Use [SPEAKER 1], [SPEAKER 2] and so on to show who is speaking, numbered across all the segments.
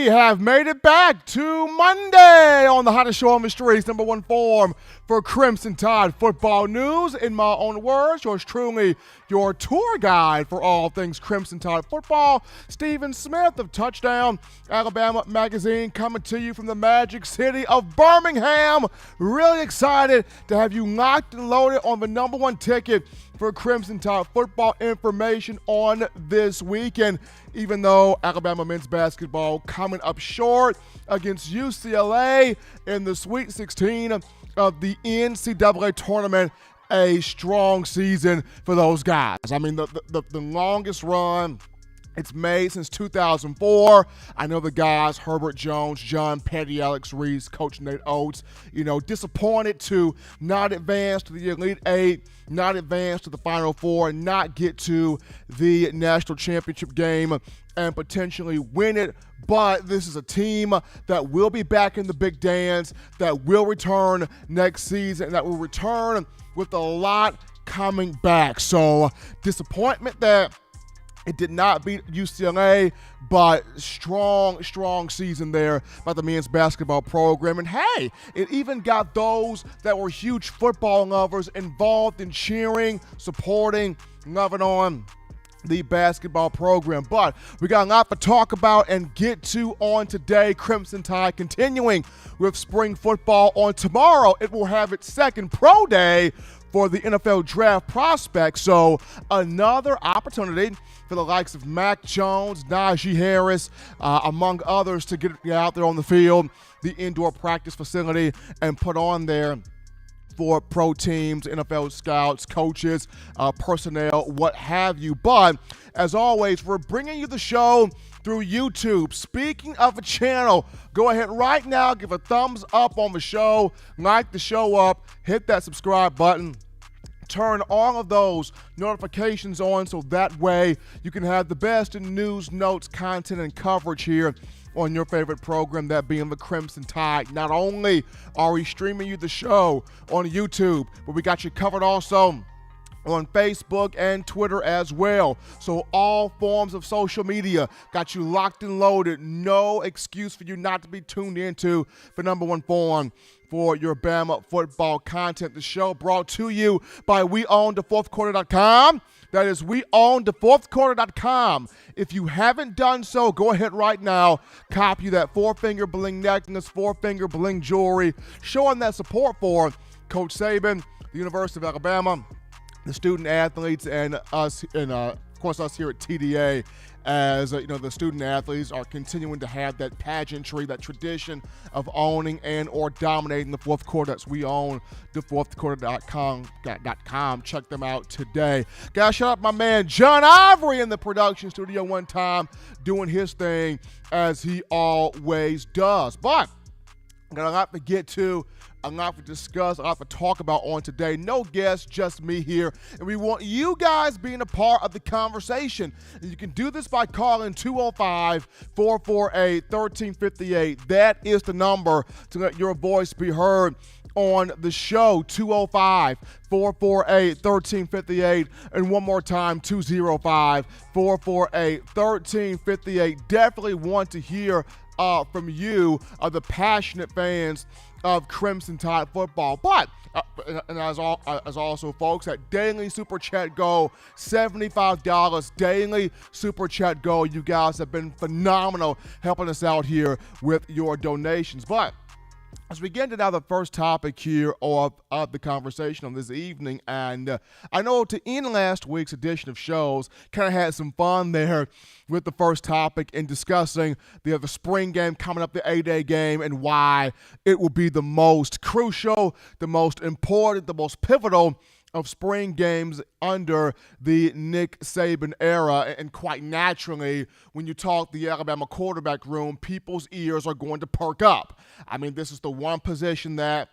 [SPEAKER 1] We have made it back to Monday on the hottest show on the streets, number one form for Crimson Tide football news. In my own words, yours truly, your tour guide for all things Crimson Tide football, Stephen Smith of Touchdown Alabama Magazine, coming to you from the magic city of Birmingham. Really excited to have you locked and loaded on the number one ticket for Crimson Tide football information on this weekend, even though Alabama men's basketball coming up short against UCLA in the Sweet 16 of the NCAA tournament. A strong season for those guys. I mean, the longest run it's made since 2004. I know the guys, Herbert Jones, John Petty, Alex Reese, Coach Nate Oates, disappointed to not advance to the Elite Eight, not advance to the Final Four, and not get to the national championship game and potentially win it. But this is a team that will be back in the big dance, that will return next season, that will return with a lot coming back. So disappointment that it did not beat UCLA, but strong season there by the men's basketball program. And hey, it even got those that were huge football lovers involved in cheering, supporting, loving on the basketball program. But we got a lot to talk about and get to on today. Crimson Tide continuing with spring football. On tomorrow, it will have its second pro day for the NFL draft prospects. So another opportunity for the likes of Mac Jones, Najee Harris, among others, to get out there on the field, the indoor practice facility, and put on there for pro teams, NFL scouts, coaches, personnel, what have you. But as always, we're bringing you the show through YouTube. Speaking of a channel, go ahead right now, give a thumbs up on the show, like the show up, hit that subscribe button. Turn all of those notifications on so that way you can have the best in news, notes, content, and coverage here on your favorite program, that being the Crimson Tide. Not only are we streaming you the show on YouTube, but we got you covered also on Facebook and Twitter as well. So all forms of social media got you locked and loaded. No excuse for you not to be tuned into the number one form for your Bama football content. The show brought to you by WeOwnTheFourthQuarter.com. That is WeOwnTheFourthQuarter.com. If you haven't done so, go ahead right now. Copy that four-finger bling necklace, four-finger bling jewelry, showing that support for Coach Saban, the University of Alabama, the student athletes, and us, and of course us here at TDA, as the student athletes are continuing to have that pageantry, that tradition of owning and or dominating the fourth quarter. That's WeOwnTheFourthQuarter.com. Check them out today. Gotta shout out my man John Ivory in the production studio one time, doing his thing as he always does. But got a lot to get to, a lot to discuss, a lot to talk about on today. No guests, just me here. And we want you guys being a part of the conversation. And you can do this by calling 205-448-1358. That is the number to let your voice be heard on the show, 205-448-1358. And one more time, 205-448-1358. Definitely want to hear from you, the passionate fans of Crimson Tide football. But and as also, folks, that daily super chat goal, $75 daily super chat goal. You guys have been phenomenal helping us out here with your donations. But as we get into now the first topic here of the conversation on this evening, and I know to end last week's edition of shows, kind of had some fun there with the first topic in discussing the spring game coming up, the A-Day game, and why it will be the most crucial, the most important, the most pivotal of spring games under the Nick Saban era. And quite naturally, when you talk the Alabama quarterback room, people's ears are going to perk up. I mean, this is the one position that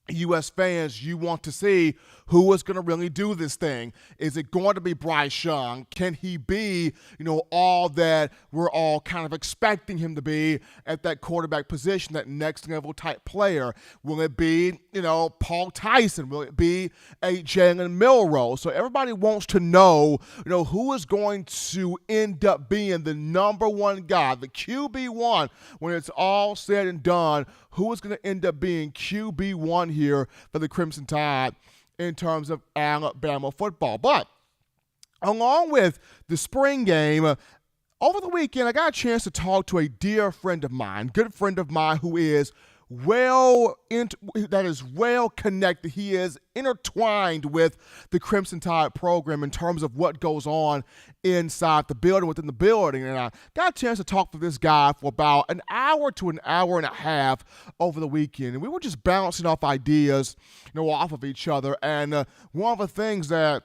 [SPEAKER 1] U.S. fans, you want to see who is going to really do this thing. Is it going to be Bryce Young? Can he be, all that we're all kind of expecting him to be at that quarterback position, that next level type player? Will it be, Paul Tyson? Will it be a Jalen Milroe? So everybody wants to know, who is going to end up being the number one guy, the QB1, when it's all said and done. Who is going to end up being QB1 here for the Crimson Tide in terms of Alabama football? But along with the spring game, over the weekend, I got a chance to talk to a dear friend of mine, good friend of mine who is well connected. He is intertwined with the Crimson Tide program in terms of what goes on inside the building, within the building. And I got a chance to talk to this guy for about an hour to an hour and a half over the weekend. And we were just bouncing off ideas, off of each other. And one of the things that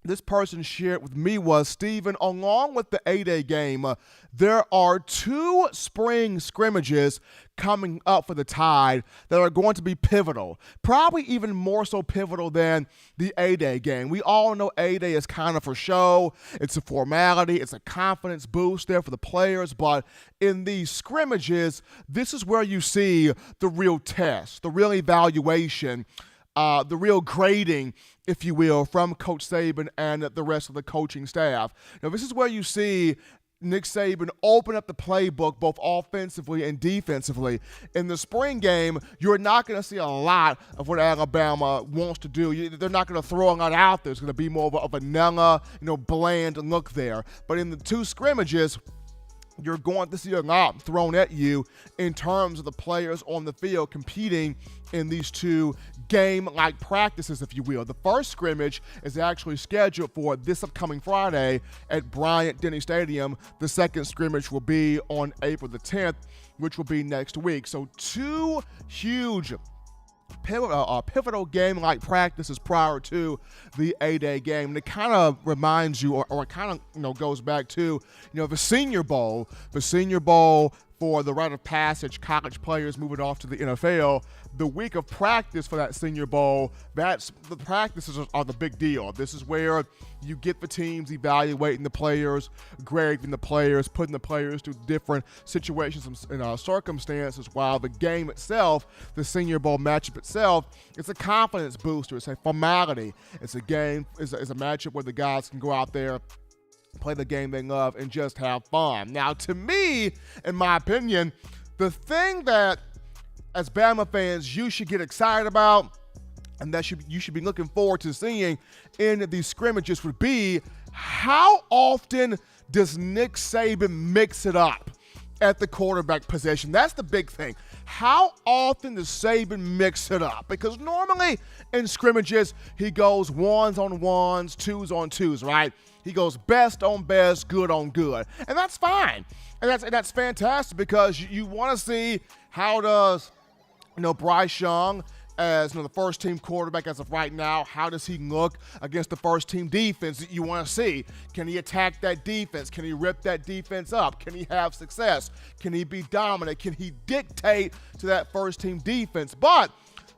[SPEAKER 1] this person shared with me was, Stephen, along with the A-Day game, there are 2 spring scrimmages coming up for the Tide that are going to be pivotal, probably even more so pivotal than the A-Day game. We all know A-Day is kind of for show. It's a formality. It's a confidence boost there for the players. But in these scrimmages, this is where you see the real test, the real evaluation, the real grading, if you will, from Coach Saban and the rest of the coaching staff. Now, this is where you see Nick Saban open up the playbook both offensively and defensively. In the spring game, you're not going to see a lot of what Alabama wants to do. They're not going to throw a lot out there. It's going to be more of a vanilla, bland look there. But in the 2 scrimmages, you're going to see a lot thrown at you in terms of the players on the field competing in these 2 game-like practices, if you will. The first scrimmage is actually scheduled for this upcoming Friday at Bryant-Denny Stadium. The second scrimmage will be on April the 10th, which will be next week. So 2 huge pivotal game-like practices prior to the A-Day game. And it kind of reminds you, or it kind of, goes back to, the Senior Bowl. The Senior Bowl for the rite of passage college players moving off to the NFL. The week of practice for that Senior Bowl, the practices are the big deal. This is where you get the teams evaluating the players, grading the players, putting the players through different situations and circumstances, while the game itself, the Senior Bowl matchup itself, it's a confidence booster. It's a formality. It's a game, it's a matchup where the guys can go out there, play the game they love, and just have fun. Now, to me, in my opinion, the thing that as Bama fans you should get excited about, and that you should be looking forward to seeing in these scrimmages, would be how often does Nick Saban mix it up at the quarterback position? That's the big thing. How often does Saban mix it up? Because normally in scrimmages, he goes 1s on 1s, 2s on 2s, right? He goes best on best, good on good. And that's fine. And that's fantastic, because you want to see how does, Bryce Young, as the first team quarterback as of right now, how does he look against the first team defense that you want to see? Can he attack that defense? Can he rip that defense up? Can he have success? Can he be dominant? Can he dictate to that first team defense? But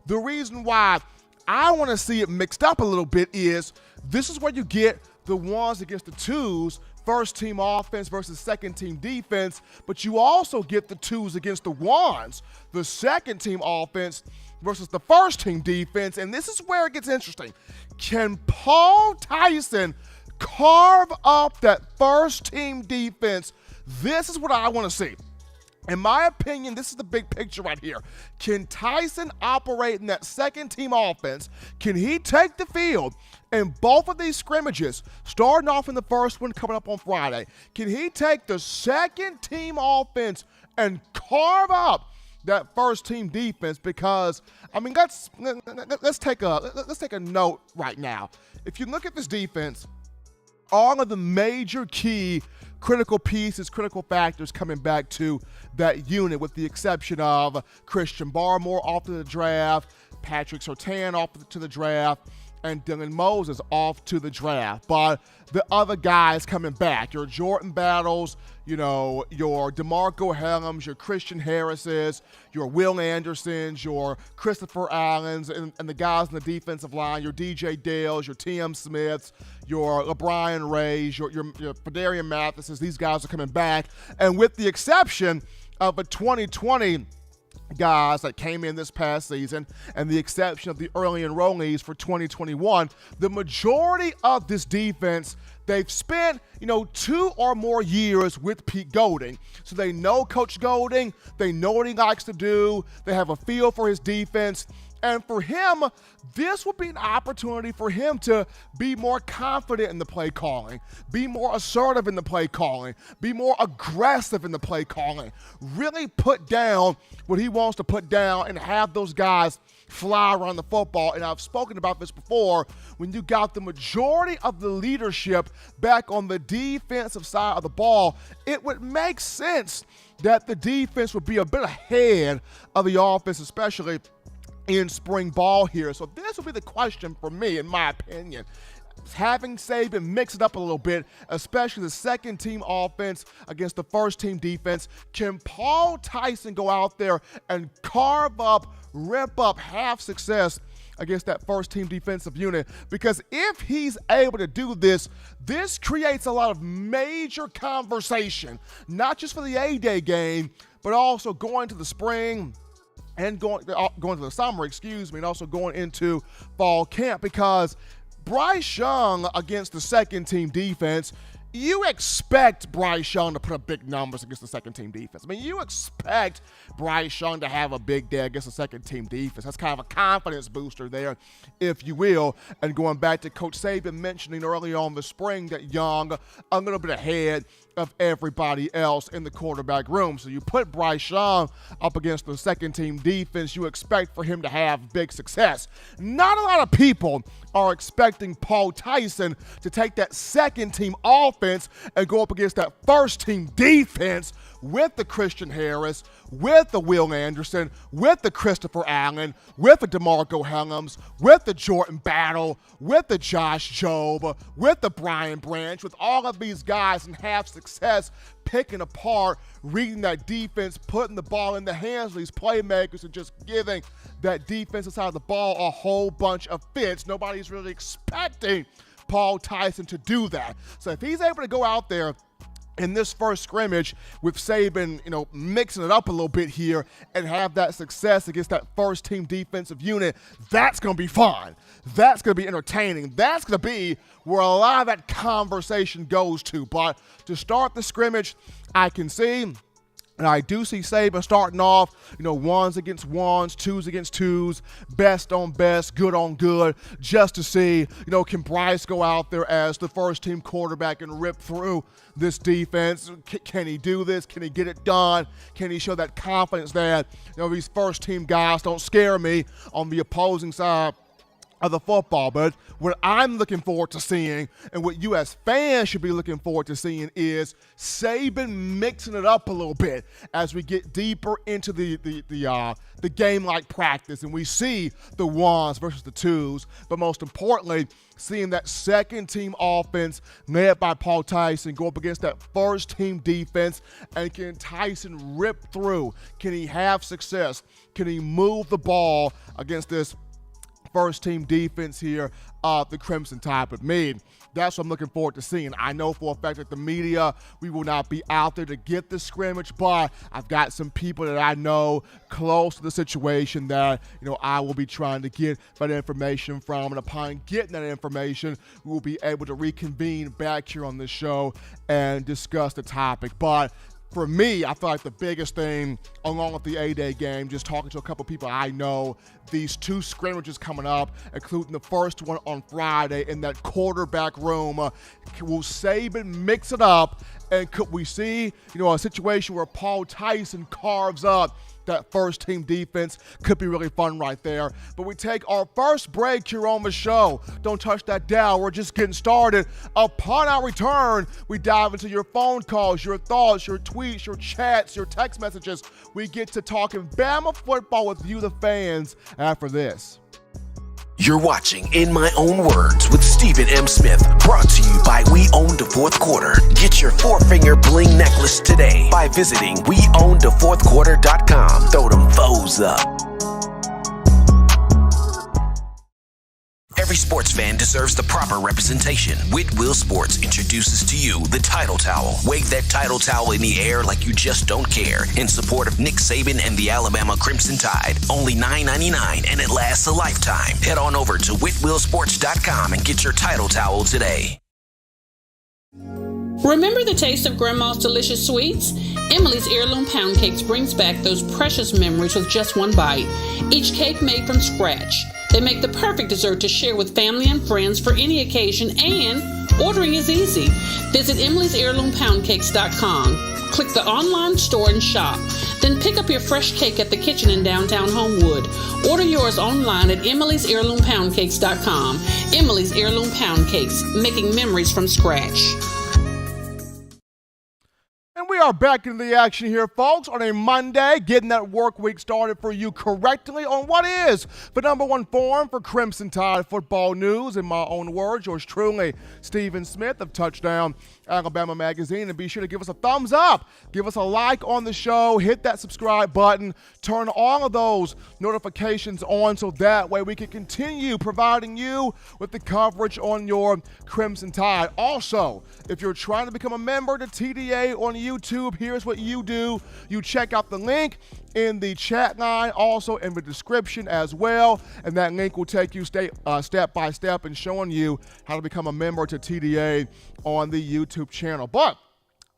[SPEAKER 1] the reason why I want to see it mixed up a little bit is this is where you get the 1s against the 2s, first team offense versus second team defense, but you also get the 2s against the 1s, the second team offense versus the first team defense. And this is where it gets interesting. Can Paul Tyson carve up that first team defense? This is what I want to see. In my opinion, this is the big picture right here. Can Tyson operate in that second team offense? Can he take the field in both of these scrimmages, starting off in the first one coming up on Friday? Can he take the second team offense and carve up that first team defense? Because let's take a note right now. If you look at this defense, all of the major key critical pieces, critical factors coming back to that unit, with the exception of Christian Barmore off to the draft, Patrick Surtain off to the draft, and Dylan Moses off to the draft. But the other guys coming back, your Jordan Battles, your DeMarco Hellams, your Christian Harrises, your Will Andersons, your Christopher Allens, and the guys in the defensive line, your DJ Dales, your TM Smiths, your LeBron Rays, your Fedarian Mathises. These guys are coming back. And with the exception of a 2020 guys that came in this past season and the exception of the early enrollees for 2021, the majority of this defense, they've spent, 2 or more years with Pete Golding. So they know Coach Golding, they know what he likes to do, they have a feel for his defense. And for him, this would be an opportunity for him to be more confident in the play calling, be more assertive in the play calling, be more aggressive in the play calling, really put down what he wants to put down and have those guys fly around the football. And I've spoken about this before, when you got the majority of the leadership back on the defensive side of the ball, it would make sense that the defense would be a bit ahead of the offense, especially in spring ball here. So this will be the question for me, in my opinion. Having Saban mix it up a little bit, especially the second team offense against the first team defense. Can Paul Tyson go out there and carve up, rip up, have success against that first team defensive unit? Because if he's able to do this, this creates a lot of major conversation, not just for the A-Day game, but also going to the spring and going to the summer, and also going into fall camp. Because Bryce Young against the second team defense, you expect Bryce Young to put up big numbers against the second team defense. I mean, you expect Bryce Young to have a big day against the second team defense. That's kind of a confidence booster there, if you will. And going back to Coach Saban mentioning early on the spring that Young a little bit ahead of everybody else in the quarterback room. So you put Bryce Young up against the second team defense, you expect for him to have big success. Not a lot of people are expecting Paul Tyson to take that second team offense and go up against that first team defense with the Christian Harris, with the Will Anderson, with the Christopher Allen, with the DeMarco Hellams, with the Jordan Battle, with the Josh Jobe, with the Brian Branch, with all of these guys, and have success picking apart, reading that defense, putting the ball in the hands of these playmakers, and just giving that defensive side of the ball a whole bunch of fits. Nobody's really expecting Paul Tyson to do that. So if he's able to go out there in this first scrimmage with Saban, mixing it up a little bit here and have that success against that first team defensive unit, that's going to be fun. That's going to be entertaining. That's going to be where a lot of that conversation goes to. But to start the scrimmage, I can see, and I do see Saban starting off, ones against ones, twos against twos, best on best, good on good, just to see, can Bryce go out there as the first team quarterback and rip through this defense? Can he do this? Can he get it done? Can he show that confidence that, these first team guys don't scare me on the opposing side of the football? But what I'm looking forward to seeing, and what you as fans should be looking forward to seeing, is Saban mixing it up a little bit as we get deeper into the game-like practice, and we see the ones versus the twos, but most importantly, seeing that second team offense led by Paul Tyson go up against that first team defense. And can Tyson rip through? Can he have success? Can he move the ball against this first team defense here of the Crimson Tide? But me, that's what I'm looking forward to seeing. I know for a fact that the media, we will not be out there to get the scrimmage, but I've got some people that I know close to the situation that, I will be trying to get that information from. And upon getting that information, we will be able to reconvene back here on this show and discuss the topic. But for me, I feel like the biggest thing, along with the A-Day game, just talking to a couple people I know, these two scrimmages coming up, including the first one on Friday in that quarterback room. Will Saban mix it up? And could we see, a situation where Paul Tyson carves up that first team defense? Could be really fun right there. But we take our first break here on the show. Don't touch that dial. We're just getting started. Upon our return, we dive into your phone calls, your thoughts, your tweets, your chats, your text messages. We get to talking Bama football with you, the fans, after this.
[SPEAKER 2] You're watching In My Own Words with Stephen M. Smith, brought to you by We Own the Fourth Quarter. Get your four-finger bling necklace today by visiting weownthefourthquarter.com. Throw them foes up. Every sports fan deserves the proper representation. Whitwell Sports introduces to you the Title Towel. Wave that Title Towel in the air like you just don't care in support of Nick Saban and the Alabama Crimson Tide. Only $9.99 and it lasts a lifetime. Head on over to whitwellsports.com and get your Title Towel today.
[SPEAKER 3] Remember the taste of Grandma's delicious sweets? Emily's Heirloom Pound Cakes brings back those precious memories with just one bite. Each cake made from scratch. They make the perfect dessert to share with family and friends for any occasion, and ordering is easy. Visit emily'sheirloompoundcakes.com. Click the online store and shop. Then pick up your fresh cake at the kitchen in downtown Homewood. Order yours online at emily'sheirloompoundcakes.com. Emily's Heirloom Pound Cakes, making memories from scratch.
[SPEAKER 1] And we are back into the action here, folks, on a Monday, getting that work week started for you correctly on what is the number one forum for Crimson Tide football news. In my own words, yours truly, Stephen Smith of Touchdown Alabama Magazine. And be sure to give us a thumbs up, give us a like on the show, hit that subscribe button, turn all of those notifications on so that way we can continue providing you with the coverage on your Crimson Tide. Also, if you're trying to become a member to TDA on YouTube, here's what you do. You check out the link in the chat line, also in the description as well, and that link will take you step by step and showing you how to become a member to TDA on the YouTube channel. But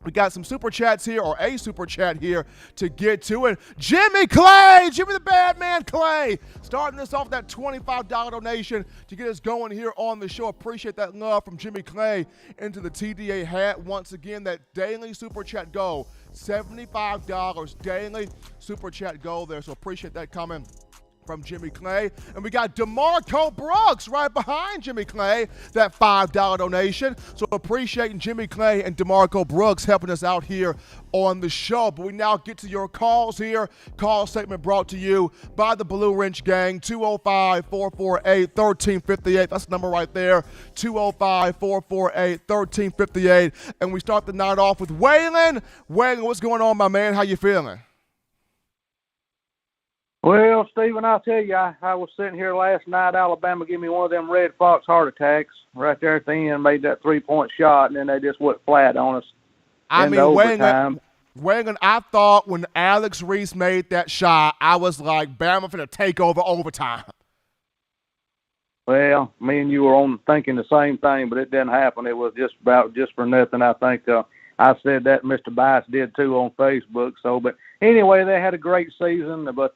[SPEAKER 1] we got some super chats here, or a super chat here to get to. And Jimmy Clay, Jimmy the Bad Man Clay, starting us off that $25 donation to get us going here on the show. Appreciate that love from Jimmy Clay into the TDA hat. Once again, that daily super chat goal, $75 daily super chat goal there. So appreciate that coming from Jimmy Clay. And we got DeMarco Brooks right behind Jimmy Clay, that $5 donation. So appreciating Jimmy Clay and DeMarco Brooks helping us out here on the show. But we now get to your calls here. Call segment brought to you by the Blue Wrench Gang, 205-448-1358. That's the number right there, 205-448-1358. And we start the night off with Waylon. Waylon, what's going on, my man? How you feeling?
[SPEAKER 4] Well, Stephen, I'll tell you, I was sitting here last night. Alabama gave me one of them Red Fox heart attacks right there at the end, made that three-point shot, and then they just went flat on us.
[SPEAKER 1] I mean, Waylon, I thought when Alex Reese made that shot, I was like, Bama finna take over overtime.
[SPEAKER 4] Well, me and you were on thinking the same thing, but it didn't happen. It was just for nothing. I think I said that, Mr. Bice did too on Facebook. So, but anyway, they had a great season, but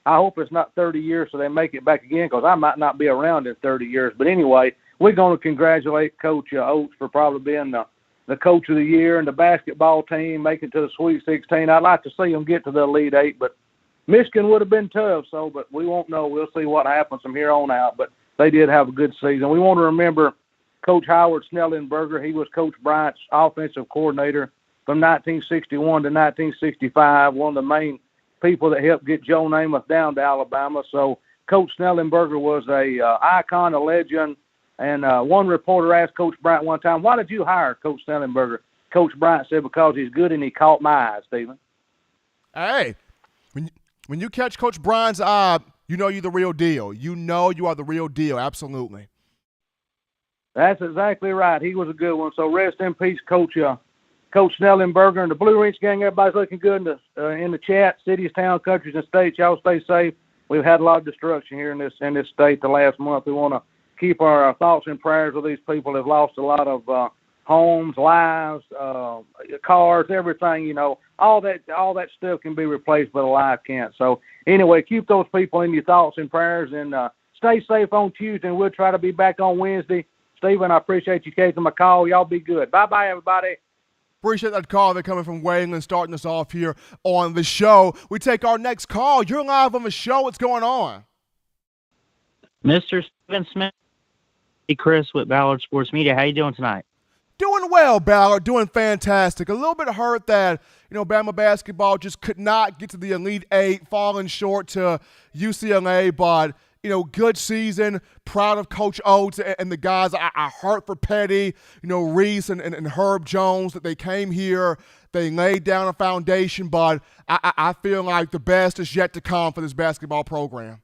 [SPEAKER 4] I hope it's not 30 years so they make it back again, because I might not be around in 30 years. But anyway, we're going to congratulate Coach Oates for probably being the coach of the year, and the basketball team making it to the Sweet 16. I'd like to see them get to the Elite Eight, but Michigan would have been tough. So, but we won't know. We'll see what happens from here on out. But they did have a good season. We want to remember Coach Howard Snellenberger. He was Coach Bryant's offensive coordinator from 1961 to 1965, one of the main people that helped get Joe Namath down to Alabama. So Coach Snellenberger was a icon, a legend. And one reporter asked Coach Bryant one time, why did you hire Coach Snellenberger? Coach Bryant said, because he's good and he caught my eye, Stephen.
[SPEAKER 1] Hey, when you catch Coach Bryant's eye, you know you're the real deal. You know you are the real deal, absolutely.
[SPEAKER 4] That's exactly right. He was a good one. So rest in peace, Coach Snellenberger, and the Blue Ridge Gang. Everybody's looking good in the chat. Cities, towns, countries, and states. Y'all stay safe. We've had a lot of destruction here in this state the last month. We want to keep our thoughts and prayers with these people who have lost a lot of homes, lives, cars, everything. You know, all that stuff can be replaced, but a life can't. So anyway, keep those people in your thoughts and prayers, and stay safe on Tuesday. And we'll try to be back on Wednesday. Stephen, I appreciate you taking my call. Y'all be good. Bye-bye, everybody.
[SPEAKER 1] Appreciate that call. They're coming from Waylon, starting us off here on the show. We take our next call. You're live on the show. What's going on?
[SPEAKER 5] Mr. Stephen Smith, hey, Chris with Ballard Sports Media. How you doing tonight?
[SPEAKER 1] Doing well, Ballard. Doing fantastic. A little bit hurt that, Bama basketball just could not get to the Elite Eight, falling short to UCLA, but good season. Proud of Coach Oates and the guys. I hurt for Petty, Reese and Herb Jones that they came here. They laid down a foundation, but I feel like the best is yet to come for this basketball program.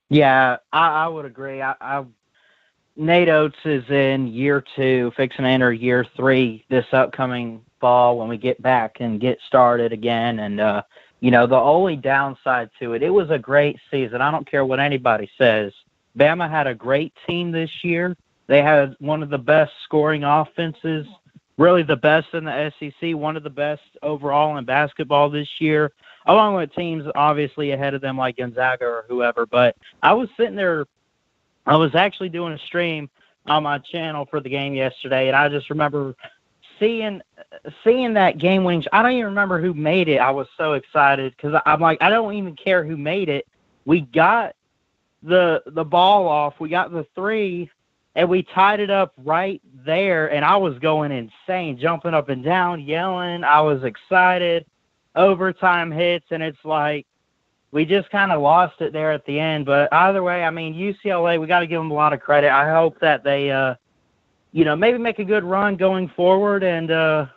[SPEAKER 5] Yeah, I would agree. Nate Oates is in year 2, fixing to enter year 3 this upcoming fall when we get back and get started again. And, the only downside to it was a great season. I don't care what anybody says. Bama had a great team this year. They had one of the best scoring offenses, really the best in the SEC, one of the best overall in basketball this year, along with teams obviously ahead of them like Gonzaga or whoever. But I was sitting there, I was actually doing a stream on my channel for the game yesterday, and I just remember seeing that game-winning. I don't even remember who made it. I was so excited because I'm like, I don't even care who made it. We got the ball off. We got the 3, and we tied it up right there, and I was going insane, jumping up and down, yelling. I was excited. Overtime hits, and it's like we just kind of lost it there at the end. But either way, UCLA, we got to give them a lot of credit. I hope that they, maybe make a good run going forward. And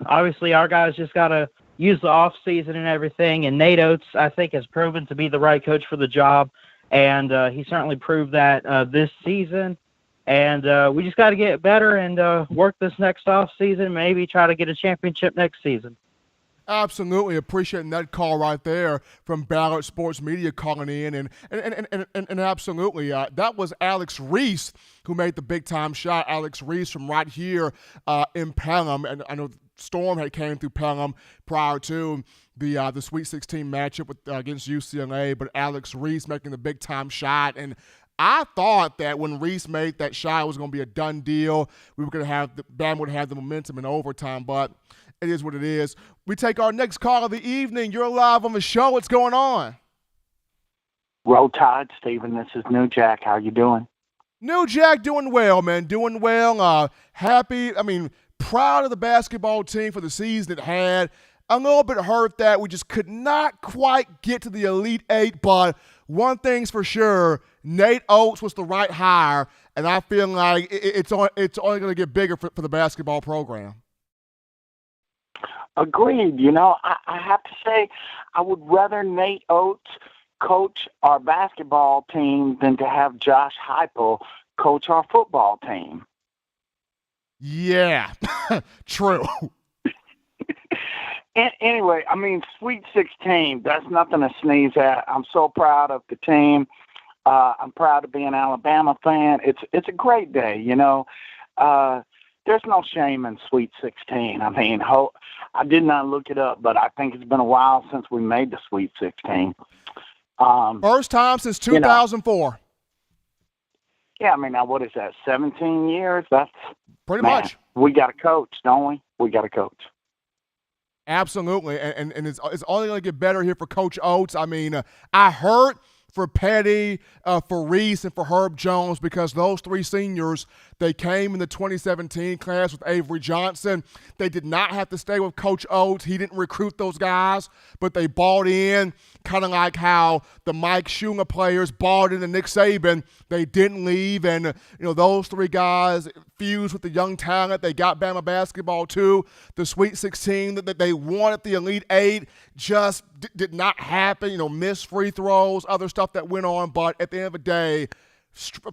[SPEAKER 5] obviously our guys just got to use the off season and everything. And Nate Oates, I think, has proven to be the right coach for the job. And he certainly proved that this season. And we just got to get better and work this next off season, maybe try to get a championship next season.
[SPEAKER 1] Absolutely appreciating that call right there from Ballard Sports Media calling in, and absolutely that was Alex Reese who made the big time shot. Alex Reese from right here in Pelham, and I know Storm had came through Pelham prior to the Sweet 16 matchup against UCLA, but Alex Reese making the big time shot. And I thought that when Reese made that shot, it was going to be a done deal. We were going to have Bama would have the momentum in overtime, but it is what it is. We take our next call of the evening. You're live on the show. What's going on?
[SPEAKER 6] Roll Tide, Stephen. This is New Jack. How you doing?
[SPEAKER 1] New Jack doing well, man. Doing well. Happy. Proud of the basketball team for the season it had. A little bit hurt that we just could not quite get to the Elite Eight, but one thing's for sure, Nate Oates was the right hire, and I feel like it's only going to get bigger for the basketball program.
[SPEAKER 6] Agreed. I have to say I would rather Nate Oates coach our basketball team than to have Josh Heupel coach our football team.
[SPEAKER 1] Yeah, true.
[SPEAKER 6] Anyway, Sweet 16, that's nothing to sneeze at. I'm so proud of the team. I'm proud to be an Alabama fan. It's a great day, There's no shame in Sweet 16. I did not look it up, but I think it's been a while since we made the Sweet 16.
[SPEAKER 1] First time since 2004.
[SPEAKER 6] Yeah, now what is that, 17 years? That's
[SPEAKER 1] pretty much.
[SPEAKER 6] We got a coach, don't we? We got a coach.
[SPEAKER 1] Absolutely, and it's only going to get better here for Coach Oates. I hurt for Petty, for Reese, and for Herb Jones because those 3 seniors, they came in the 2017 class with Avery Johnson. They did not have to stay with Coach Oates. He didn't recruit those guys, but they bought in, kind of like how the Mike Schuler players bought into Nick Saban. They didn't leave, and those 3 guys fused with the young talent. They got Bama basketball too. The Sweet 16 that they wanted, the Elite Eight, just did not happen. Missed free throws, other stuff that went on, but at the end of the day,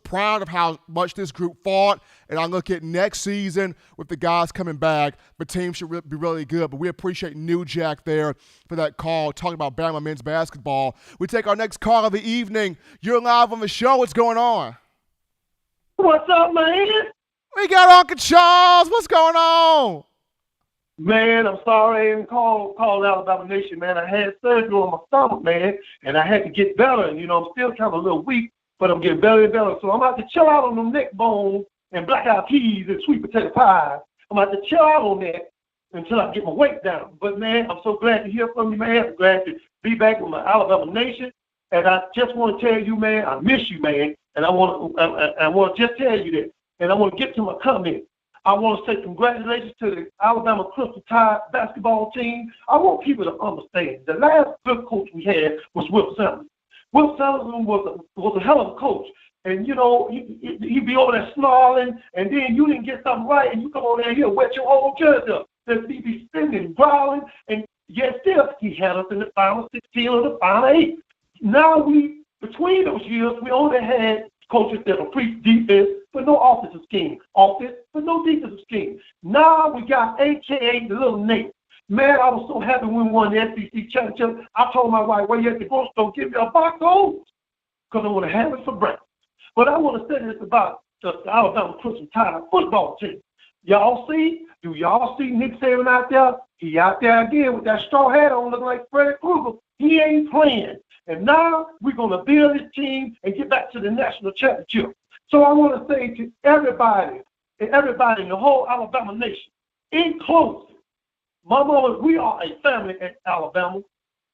[SPEAKER 1] proud of how much this group fought, and I look at next season with the guys coming back, the team should be really good, but we appreciate New Jack there for that call, talking about Bama men's basketball. We take our next call of the evening. You're live on the show. What's going on?
[SPEAKER 7] What's up, man?
[SPEAKER 1] We got Uncle Charles. What's going on?
[SPEAKER 7] Man, I'm sorry I didn't call Alabama Nation, man. I had surgery on my stomach, man, and I had to get better. And, I'm still kind of a little weak, but I'm getting better and better. So I'm about to chill out on them neck bones and black-eyed peas and sweet potato pie. I'm about to chill out on that until I get my weight down. But, man, I'm so glad to hear from you, man. I'm glad to be back with my Alabama Nation. And I just want to tell you, man, I miss you, man. And I want to just tell you that. And I want to get to my comment. I want to say congratulations to the Alabama Crimson Tide basketball team. I want people to understand the last good coach we had was Will Sumner. Will Sullivan was a hell of a coach. And, you know, he'd be over there snarling, and then you didn't get something right, and you come over there and he'll wet your whole jersey up. Then he'd be spinning, growling, and yet still he had us in the final 16 or the final 8. Now between those years, we only had coaches that will preach defense, but no offensive scheme. Offense, but no defensive scheme. Now we got AKA the little Nate. Man, I was so happy when we won the SEC championship. I told my wife, well, you at the grocery store, give me a box of O's, because I want to have it for breakfast. But I want to say this about the Alabama Crimson Tide football team. Do y'all see Nick Saban out there? He out there again with that straw hat on looking like Freddy Krueger. He ain't playing. And now we're going to build this team and get back to the national championship. So I want to say to everybody in the whole Alabama nation, in closing, my mama, we are a family in Alabama.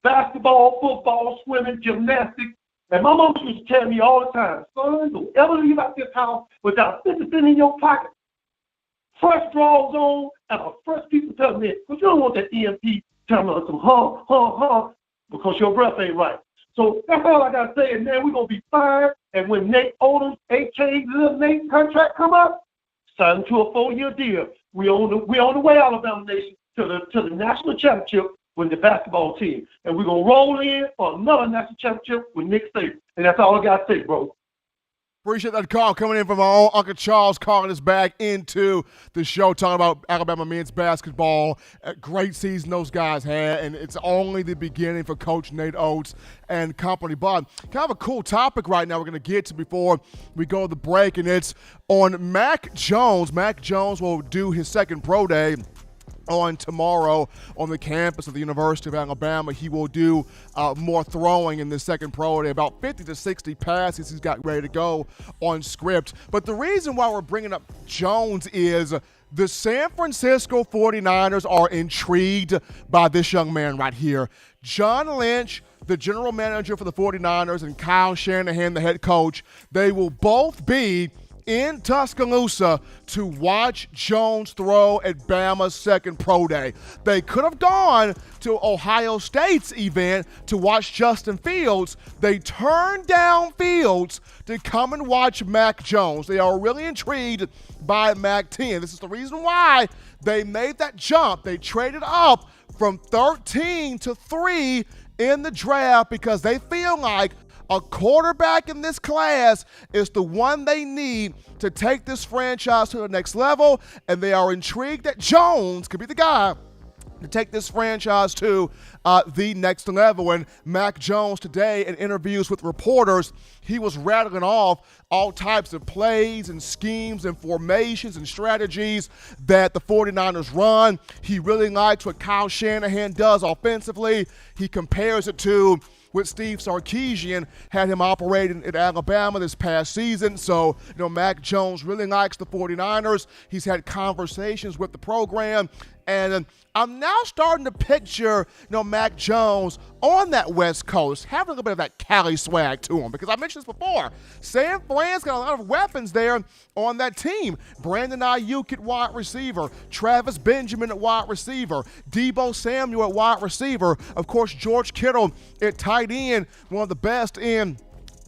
[SPEAKER 7] Basketball, football, swimming, gymnastics. And my mom used to tell me all the time, son, don't ever leave out this house without 50 cents in your pocket, fresh drawers on, and a fresh piece of peppermint. Because you don't want that EMP telling us some because your breath ain't right. So that's all I got to say. And man, we're going to be fine. And when Nate Odom's, a.k.a. Little Nate contract come up, sign to a 4-year deal. We on the way, Alabama Nation, to the national championship with the basketball team. And we're going to roll in for another national championship with Nick Saban. And that's all I got to say, bro.
[SPEAKER 1] Appreciate that call coming in from our own Uncle Charles, calling us back into the show, talking about Alabama men's basketball. A great season those guys had, and it's only the beginning for Coach Nate Oates and company. But kind of a cool topic right now we're going to get to before we go to the break, and it's on Mac Jones. Mac Jones will do his second pro day on tomorrow on the campus of the University of Alabama. He will do more throwing in the second pro day, about 50 to 60 passes he's got ready to go on script. But the reason why we're bringing up Jones is the San Francisco 49ers are intrigued by this young man right here. John Lynch, the general manager for the 49ers, and Kyle Shanahan, the head coach, they will both be in Tuscaloosa to watch Jones throw at Bama's second pro day. They could have gone to Ohio State's event to watch Justin Fields. They turned down Fields to come and watch Mac Jones. They are really intrigued by Mac 10. This is the reason why they made that jump. They traded up from 13 to 3 in the draft because they feel like a quarterback in this class is the one they need to take this franchise to the next level, and they are intrigued that Jones could be the guy to take this franchise to the next level. And Mac Jones today, in interviews with reporters, he was rattling off all types of plays and schemes and formations and strategies that the 49ers run. He really likes what Kyle Shanahan does offensively. He compares it to what Steve Sarkisian had him operating at Alabama this past season. So, Mac Jones really likes the 49ers. He's had conversations with the program. And I'm now starting to picture, Mac Jones on that West Coast, having a little bit of that Cali swag to him. Because I mentioned this before, San Fran's got a lot of weapons there on that team. Brandon Ayuk at wide receiver, Travis Benjamin at wide receiver, Deebo Samuel at wide receiver, of course, George Kittle at tight end, one of the best in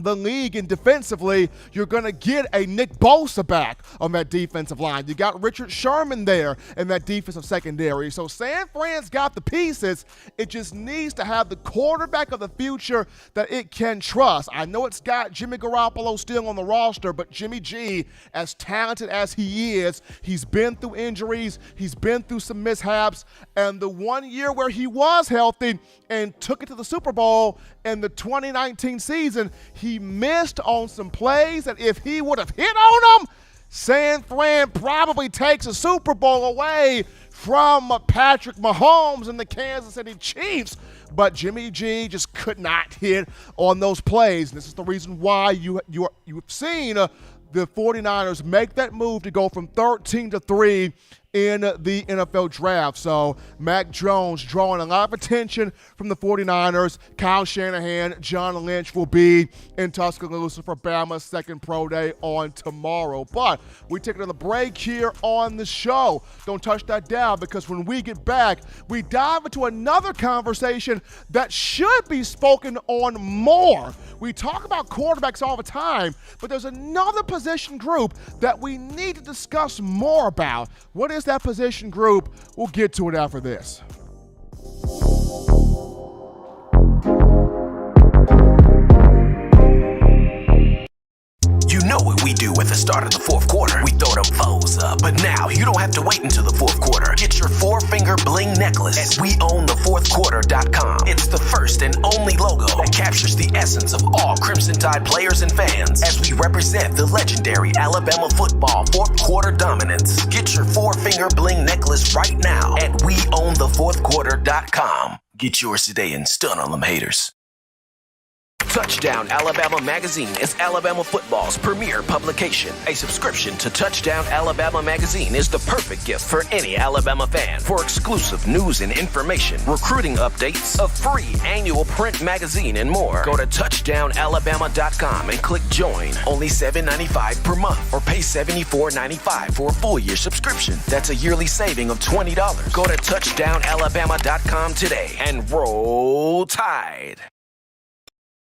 [SPEAKER 1] the league. And defensively, you're going to get a Nick Bosa back on that defensive line. You got Richard Sherman there in that defensive secondary. So San Fran's got the pieces. It just needs to have the quarterback of the future that it can trust. I know it's got Jimmy Garoppolo still on the roster, but Jimmy G, as talented as he is, he's been through injuries, he's been through some mishaps, and the 1 year where he was healthy and took it to the Super Bowl in the 2019 season, he missed on some plays that if he would have hit on them, San Fran probably takes a Super Bowl away from Patrick Mahomes and the Kansas City Chiefs. But Jimmy G just could not hit on those plays. And this is the reason why you've seen the 49ers make that move to go from 13 to 3 in the NFL draft. So Mac Jones drawing a lot of attention from the 49ers. Kyle Shanahan, John Lynch will be in Tuscaloosa for Bama's second pro day on tomorrow. But we take another break here on the show. Don't touch that dial, because when we get back, we dive into another conversation that should be spoken on more. We talk about quarterbacks all the time, but there's another position group that we need to discuss more about. What is that position group? We'll get to it after this.
[SPEAKER 2] You know what we do at the start of the fourth quarter. We throw them foes up. But now you don't have to wait until the fourth quarter. Get your four-finger bling necklace at weownthefourthquarter.com. It's the first and only logo that captures the essence of all Crimson Tide players and fans as we represent the legendary Alabama football fourth quarter dominance. Get your four-finger bling necklace right now at weownthefourthquarter.com. Get yours today and stun on them haters. Touchdown Alabama Magazine is Alabama football's premier publication. A subscription to Touchdown Alabama Magazine is the perfect gift for any Alabama fan. For exclusive news and information, recruiting updates, a free annual print magazine, and more, go to touchdownalabama.com and click join. Only $7.95 per month, or pay $74.95 for a full year subscription. That's a yearly saving of $20. Go to touchdownalabama.com today and roll Tide.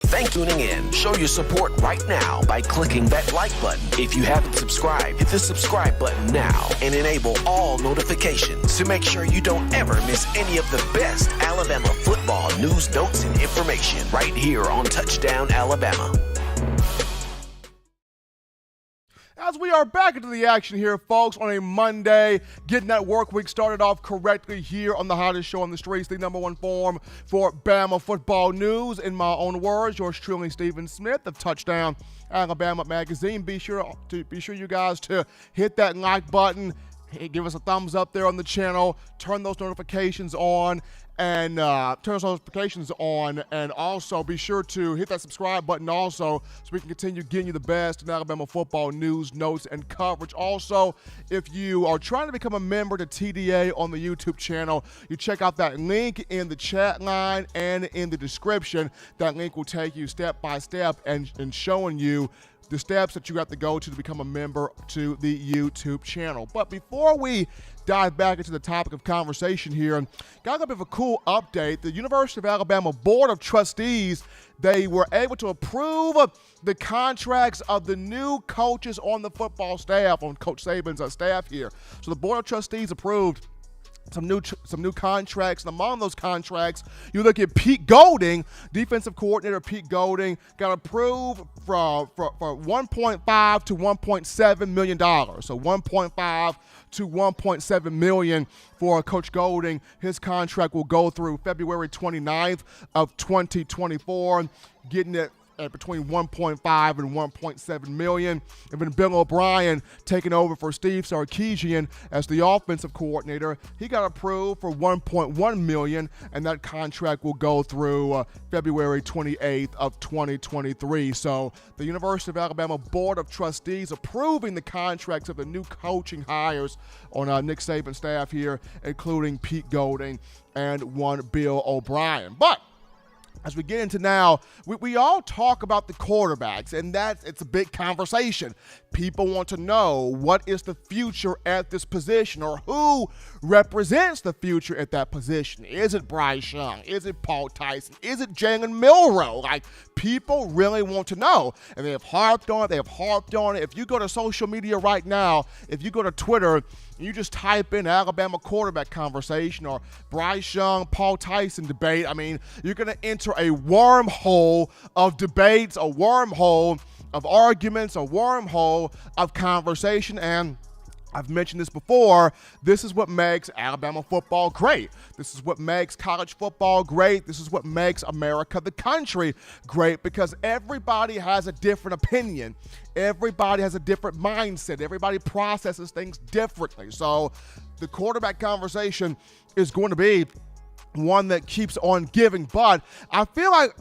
[SPEAKER 2] Thank you for tuning in. Show your support right now by clicking that like button. If you haven't subscribed, hit the subscribe button now and enable all notifications to make sure you don't ever miss any of the best Alabama football news, notes, and information right here on Touchdown Alabama.
[SPEAKER 1] As we are back into the action here, folks, on a Monday, getting that work week started off correctly here on the hottest show on the streets, the number one forum for Bama football news. In my own words, yours truly, Stephen Smith of Touchdown Alabama Magazine. Be sure you guys to hit that like button, give us a thumbs up there on the channel, turn those notifications on, and also be sure to hit that subscribe button also, so we can continue getting you the best in Alabama football news, notes, and coverage. Also, if you are trying to become a member to TDA on the YouTube channel, you check out that link in the chat line and in the description. That link will take you step by step and showing you the steps that you have to go to become a member to the YouTube channel. But before we dive back into the topic of conversation here, got a bit of a cool update. The University of Alabama Board of Trustees, they were able to approve the contracts of the new coaches on the football staff, on Coach Saban's staff here. So the Board of Trustees approved some new contracts, and among those contracts, you look at Pete Golding, defensive coordinator Pete Golding, got approved for $1.5 to $1.7 million. So $1.5 to $1.7 million for Coach Golding. His contract will go through February 29th of 2024, getting it at between 1.5 and 1.7 million. And then Bill O'Brien taking over for Steve Sarkisian as the offensive coordinator. He got approved for 1.1 million, and that contract will go through February 28th of 2023. So the University of Alabama Board of Trustees approving the contracts of the new coaching hires on Nick Saban's staff here, including Pete Golding and one Bill O'Brien. But as we get into now, we all talk about the quarterbacks, and it's a big conversation. People want to know what is the future at this position, or who represents the future at that position. Is it Bryce Young? Is it Paul Tyson? Is it Jalen Milroe? Like, people really want to know, and they have harped on it. If you go to social media right now, if you go to Twitter, you just type in Alabama quarterback conversation or Bryce Young, Paul Tyson debate, I mean, you're going to enter a wormhole of debates, a wormhole of arguments, a wormhole of conversation. And I've mentioned this before, this is what makes Alabama football great. This is what makes college football great. This is what makes America, the country, great, because everybody has a different opinion. Everybody has a different mindset. Everybody processes things differently. So the quarterback conversation is going to be one that keeps on giving. But I feel like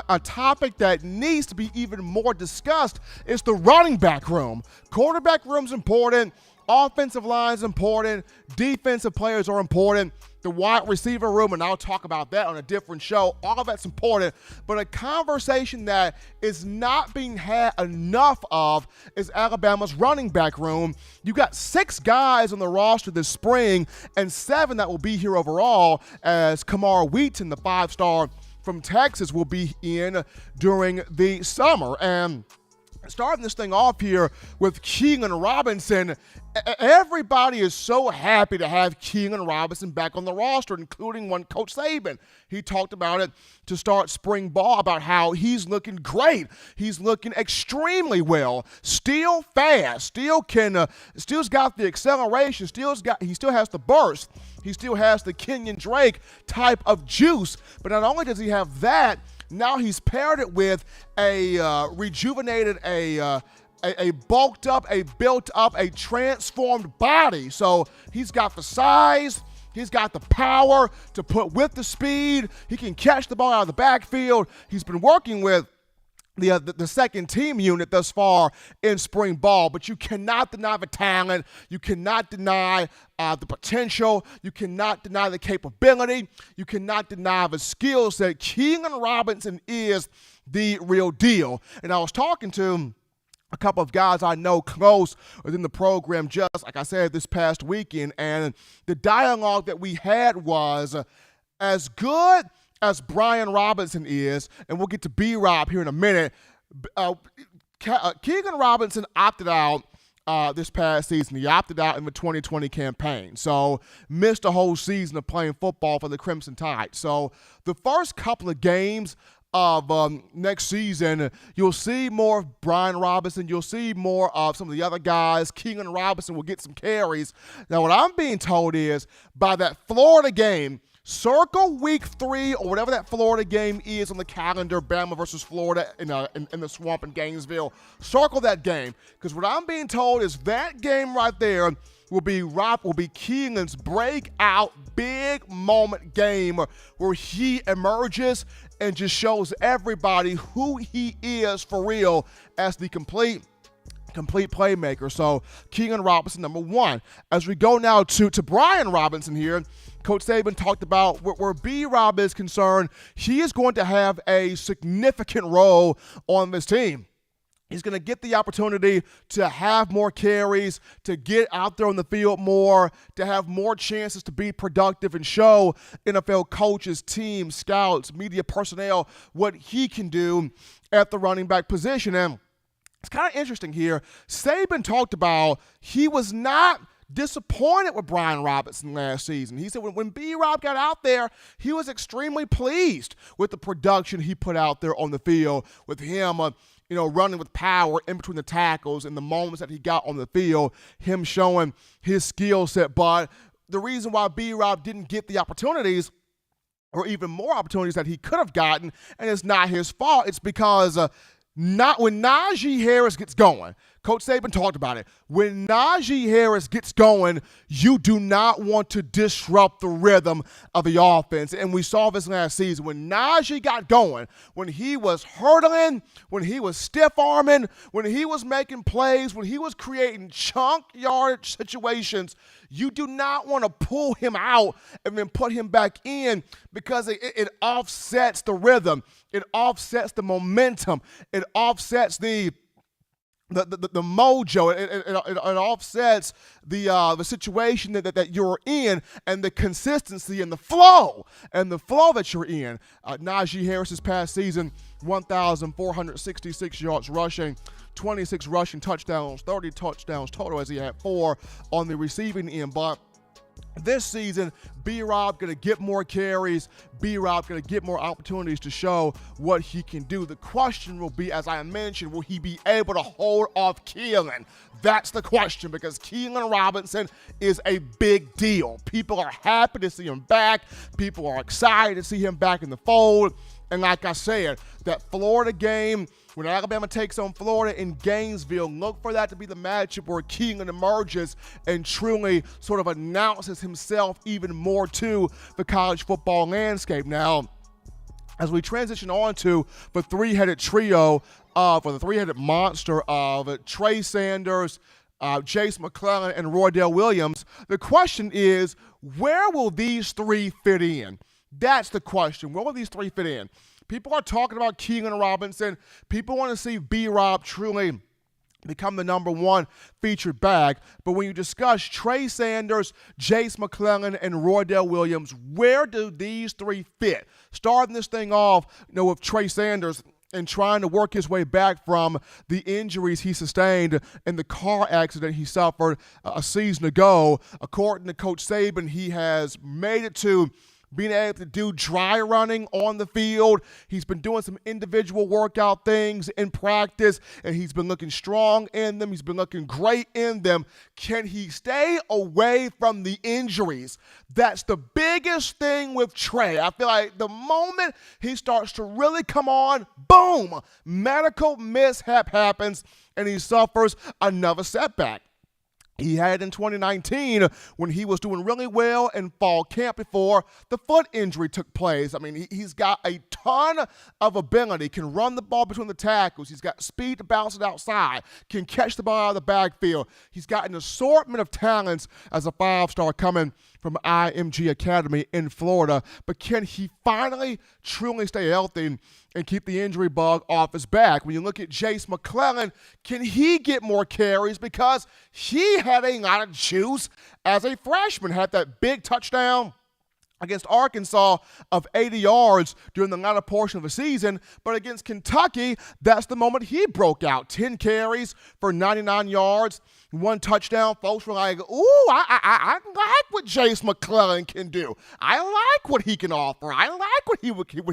[SPEAKER 1] a topic that needs to be even more discussed is the running back room. Quarterback room's important. offensive line is important. Defensive players are important. The wide receiver room, and I'll talk about that on a different show. All of that's important. But a conversation that is not being had enough of is Alabama's running back room. You got 6 guys on the roster this spring and 7 that will be here overall, as Kamar Wheaton, the 5-star from Texas, will be in during the summer. And starting this thing off here with Keelan Robinson, everybody is so happy to have Keelan Robinson back on the roster, including one Coach Saban. He talked about it to start spring ball, about how he's looking great. He's looking extremely well. Still fast. Still's got the acceleration. He still has the burst. He still has the Kenyon Drake type of juice. But not only does he have that, now he's paired it with a rejuvenated, a bulked up, a built up, a transformed body. So he's got the size, he's got the power to put with the speed. He can catch the ball out of the backfield. He's been working with the second team unit thus far in spring ball, but you cannot deny the talent. You cannot deny the potential. You cannot deny the capability. You cannot deny the skill set. Keelan Robinson is the real deal. And I was talking to a couple of guys I know close within the program, just like I said, this past weekend, and the dialogue that we had was as good as Brian Robinson is, and we'll get to B-Rob here in a minute. Keelan Robinson opted out this past season. He opted out in the 2020 campaign, so missed a whole season of playing football for the Crimson Tide. So the first couple of games of next season, you'll see more of Brian Robinson. You'll see more of some of the other guys. Keelan Robinson will get some carries. Now, what I'm being told is by that Florida game, circle week 3 or whatever that Florida game is on the calendar, Bama versus Florida in the Swamp in Gainesville. Circle that game, because what I'm being told is that game right there will be Keelan's breakout big moment game where he emerges and just shows everybody who he is for real as the complete playmaker. So Keelan Robinson, number 1. As we go now to Brian Robinson here, Coach Saban talked about where B-Rob is concerned, he is going to have a significant role on this team. He's going to get the opportunity to have more carries, to get out there on the field more, to have more chances to be productive and show NFL coaches, teams, scouts, media personnel what he can do at the running back position. And it's kind of interesting here. Saban talked about he was not disappointed with Brian Robinson last season. He said when B-Rob got out there, he was extremely pleased with the production he put out there on the field, with him running with power in between the tackles and the moments that he got on the field, him showing his skill set. But the reason why B-Rob didn't get the opportunities, or even more opportunities that he could have gotten, and it's not his fault, it's because not when Najee Harris gets going. Coach Saban talked about it. When Najee Harris gets going, you do not want to disrupt the rhythm of the offense. And we saw this last season. When Najee got going, when he was hurdling, when he was stiff-arming, when he was making plays, when he was creating chunk yardage situations, you do not want to pull him out and then put him back in, because it offsets the rhythm. It offsets the momentum. It offsets the mojo. It offsets the situation that you're in, and the consistency and the flow that you're in. Najee Harris this past season, 1,466 yards rushing, 26 rushing touchdowns, 30 touchdowns total, as he had 4 on the receiving end. But this season, B-Rob going to get more carries. B-Rob going to get more opportunities to show what he can do. The question will be, as I mentioned, will he be able to hold off Keelan? That's the question, because Keelan Robinson is a big deal. People are happy to see him back. People are excited to see him back in the fold. And like I said, that Florida game, when Alabama takes on Florida in Gainesville, look for that to be the matchup where Keelan emerges and truly sort of announces himself even more to the college football landscape. Now, as we transition on to the three-headed trio, for the three-headed monster of Trey Sanders, Jace McClellan, and Roydell Williams. The question is, where will these three fit in? That's the question. Where will these three fit in? People are talking about Keegan Robinson. People want to see B-Rob truly become the number one featured back. But when you discuss Trey Sanders, Jace McClellan, and Roydell Williams, where do these three fit? Starting this thing off, with Trey Sanders and trying to work his way back from the injuries he sustained in the car accident he suffered a season ago. According to Coach Saban, he has made it to being able to do dry running on the field. He's been doing some individual workout things in practice, and he's been looking strong in them. He's been looking great in them. Can he stay away from the injuries? That's the biggest thing with Trey. I feel like the moment he starts to really come on, boom, medical mishap happens, and he suffers another setback. He had it in 2019 when he was doing really well in fall camp before the foot injury took place. I mean, he's got a ton of ability, can run the ball between the tackles. He's got speed to bounce it outside, can catch the ball out of the backfield. He's got an assortment of talents as a five-star coming from IMG Academy in Florida. But can he finally truly stay healthy and keep the injury bug off his back? When you look at Jace McClellan, can he get more carries? Because he had a lot of juice as a freshman, had that big touchdown against Arkansas of 80 yards during the latter portion of the season. But against Kentucky, that's the moment he broke out. 10 carries for 99 yards, 1 touchdown. Folks were like, ooh, I like what Jace McClellan can do. I like what he can offer. I like what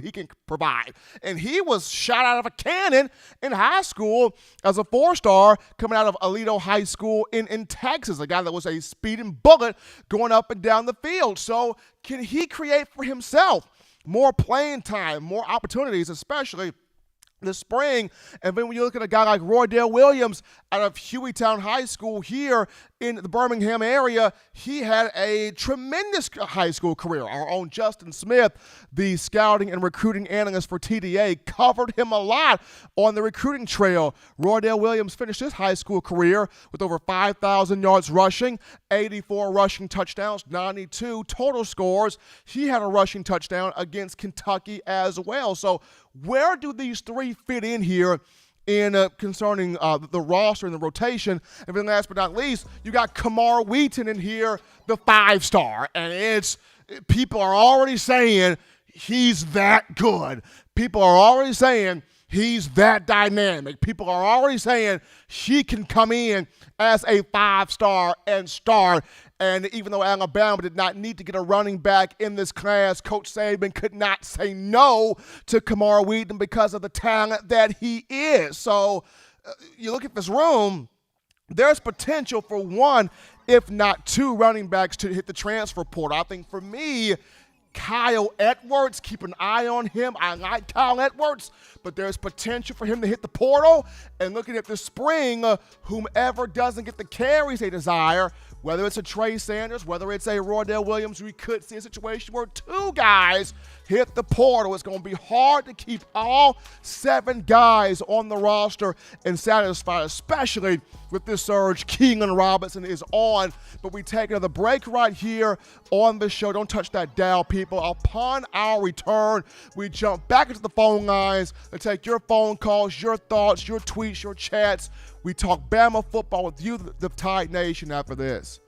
[SPEAKER 1] he can provide. And he was shot out of a cannon in high school as a 4-star coming out of Alito High School in Texas, a guy that was a speeding bullet going up and down the field. So can he create for himself more playing time, more opportunities, especially this spring? And then when you look at a guy like Roydell Williams out of Hueytown High School here in the Birmingham area, he had a tremendous high school career. Our own Justin Smith, the scouting and recruiting analyst for TDA, covered him a lot on the recruiting trail. Roydell Williams finished his high school career with over 5,000 yards rushing, 84 rushing touchdowns, 92 total scores. He had a rushing touchdown against Kentucky as well. So where do these three fit in here in concerning the roster and the rotation? And then last but not least, you got Kamar Wheaton in here, the 5-star. And people are already saying he's that good. People are already saying he's that dynamic. People are already saying he can come in as a 5-star and start. And even though Alabama did not need to get a running back in this class, Coach Saban could not say no to Kamar Wheaton because of the talent that he is. So you look at this room, there's potential for 1, if not 2 running backs to hit the transfer portal. I think for me, Kyle Edwards, keep an eye on him. I like Kyle Edwards, but there's potential for him to hit the portal. And looking at the spring, whomever doesn't get the carries they desire, whether it's a Trey Sanders, whether it's a Roydell Williams, we could see a situation where 2 guys hit the portal. It's going to be hard to keep all 7 guys on the roster and satisfied, especially with this surge. Keegan Robinson is on, but we take another break right here on the show. Don't touch that dial, people. Upon our return, we jump back into the phone lines and take your phone calls, your thoughts, your tweets, your chats. We talk Bama football with you, the Tide Nation, after this.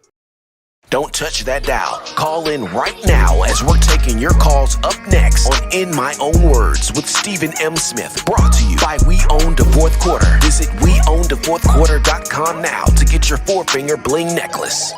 [SPEAKER 2] Don't touch that dial. Call in right now as we're taking your calls up next on In My Own Words with Stephen M. Smith. Brought to you by We Own the Fourth Quarter. Visit WeOwnTheFourthQuarter.com now to get your 4-finger bling necklace.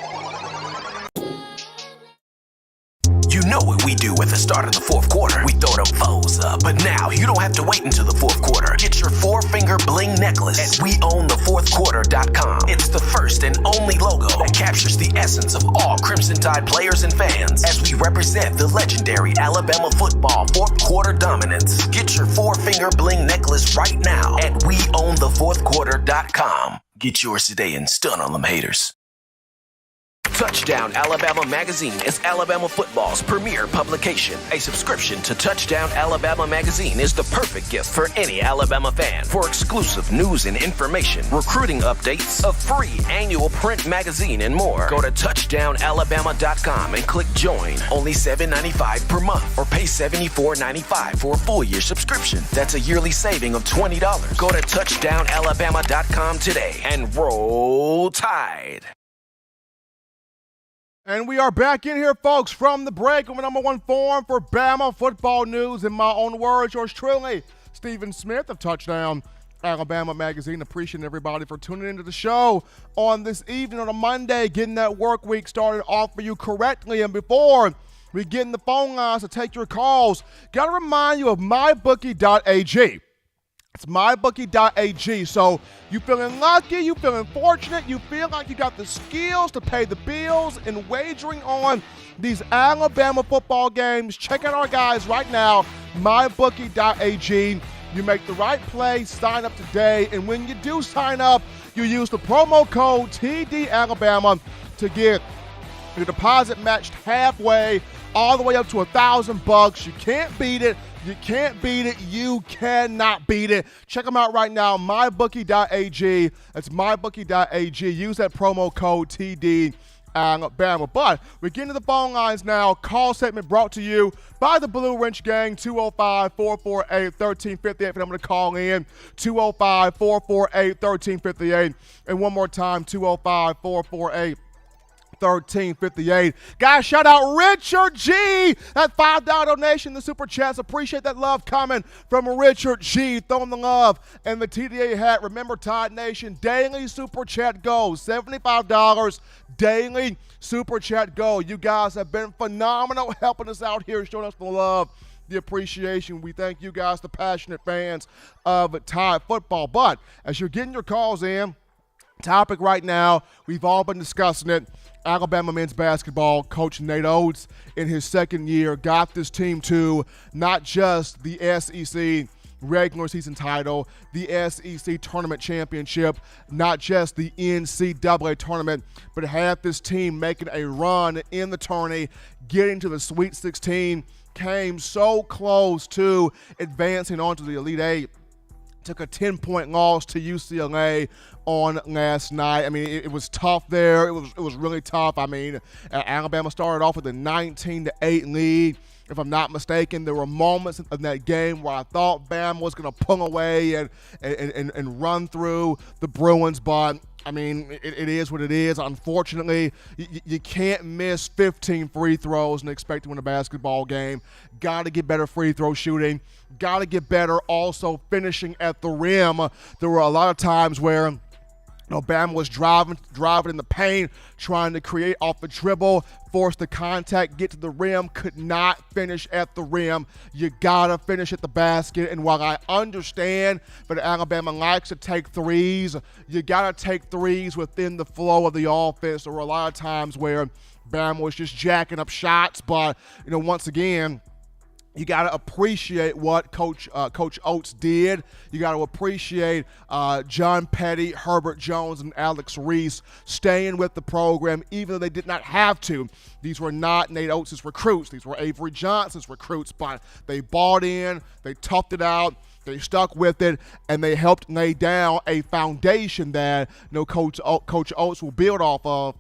[SPEAKER 2] You know what we do at the start of the 4th quarter. We throw them foes up. But now you don't have to wait until the 4th quarter. Get your 4-finger bling necklace at WeOwnTheFourthQuarter.com. It's the first and only logo that captures the essence of all Crimson Tide players and fans as we represent the legendary Alabama football 4th quarter dominance. Get your 4-finger bling necklace right now at WeOwnTheFourthQuarter.com. Get yours today and stun on them haters. Touchdown Alabama Magazine is Alabama football's premier publication. A subscription to Touchdown Alabama Magazine is the perfect gift for any Alabama fan. For exclusive news and information, recruiting updates, a free annual print magazine, and more, go to touchdownalabama.com and click join. Only $7.95 per month, or pay $74.95 for a full year subscription. That's a yearly saving of $20. Go to touchdownalabama.com today and roll Tide.
[SPEAKER 1] And we are back in here, folks, from the break with the number one forum for Bama football news. In my own words, yours truly, Stephen Smith of Touchdown Alabama Magazine. Appreciate everybody for tuning into the show on this evening on a Monday, getting that work week started off for you correctly. And before we get in the phone lines to take your calls, got to remind you of mybookie.ag. It's mybookie.ag. So you feeling lucky, you feeling fortunate, you feel like you got the skills to pay the bills and wagering on these Alabama football games. Check out our guys right now, mybookie.ag. You make the right play, sign up today, and when you do sign up, you use the promo code TDAlabama to get your deposit matched halfway, all the way up to $1,000. You can't beat it. You can't beat it. You cannot beat it. Check them out right now, mybookie.ag. That's mybookie.ag. Use that promo code TD Alabama. But we're getting to the phone lines now. Call segment brought to you by the Blue Wrench Gang, 205-448-1358 for them to call in, 205-448-1358. And one more time, 205-448-1358. Guys, shout out Richard G. That $5 donation, the super chats. Appreciate that love coming from Richard G. Throwing the love and the TDA hat. Remember, Tide Nation, daily super chat goes. $75 daily super chat go. You guys have been phenomenal helping us out here, showing us the love, the appreciation. We thank you guys, the passionate fans of Tide football. But as you're getting your calls in, topic right now, we've all been discussing it. Alabama men's basketball coach Nate Oates, in his second year, got this team to not just the SEC regular season title, the SEC tournament championship, not just the NCAA tournament, but had this team making a run in the tourney, getting to the Sweet 16, came so close to advancing onto the Elite Eight. Took a 10-point loss to UCLA on last night. I mean, it was tough there. It was really tough. I mean, Alabama started off with a 19-8 lead. If I'm not mistaken, there were moments in that game where I thought Bama was going to pull away and run through the Bruins, but I mean, it is what it is. Unfortunately, you can't miss 15 free throws and expect to win a basketball game. Got to get better free throw shooting. Got to get better also finishing at the rim. There were a lot of times where Bama was driving in the paint, trying to create off the dribble, force the contact, get to the rim, could not finish at the rim. You gotta finish at the basket. And while I understand that Alabama likes to take threes, you gotta take threes within the flow of the offense. There were a lot of times where Bama was just jacking up shots, but once again, you got to appreciate what Coach Oates did. You got to appreciate John Petty, Herbert Jones, and Alex Reese staying with the program, even though they did not have to. These were not Nate Oates' recruits. These were Avery Johnson's recruits, but they bought in, they toughed it out, they stuck with it, and they helped lay down a foundation that Coach Oates will build off of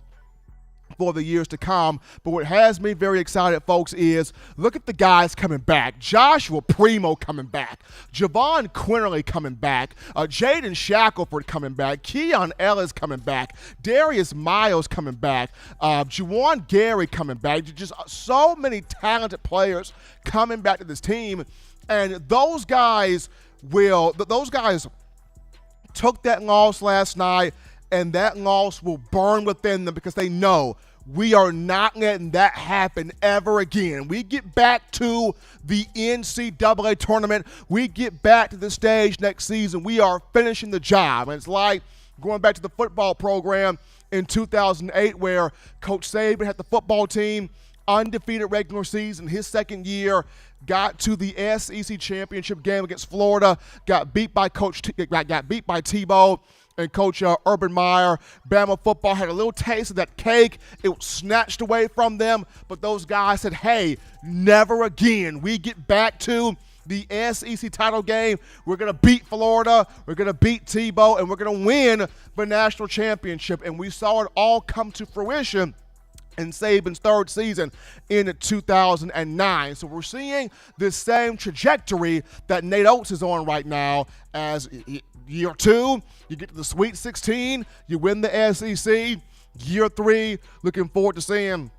[SPEAKER 1] for the years to come. But what has me very excited, folks, is look at the guys coming back. Joshua Primo coming back. Javon Quinterly coming back. Jaden Shackelford coming back. Keon Ellis coming back. Darius Miles coming back. Juwan Gary coming back. Just so many talented players coming back to this team. And those guys took that loss last night, and that loss will burn within them because they know we are not letting that happen ever again. We get back to the NCAA tournament. We get back to the stage next season. We are finishing the job. And it's like going back to the football program in 2008 where Coach Saban had the football team undefeated regular season. His second year, got to the SEC championship game against Florida, got beat by Tebow, and Coach Urban Meyer. Bama football had a little taste of that cake. It was snatched away from them, but those guys said, hey, never again. We get back to the SEC title game. We're going to beat Florida. We're going to beat Tebow, and we're going to win the national championship. And we saw it all come to fruition in Saban's third season in 2009. So we're seeing this same trajectory that Nate Oates is on right now. As year 2, you get to the Sweet 16, you win the SEC. Year 3, looking forward to seeing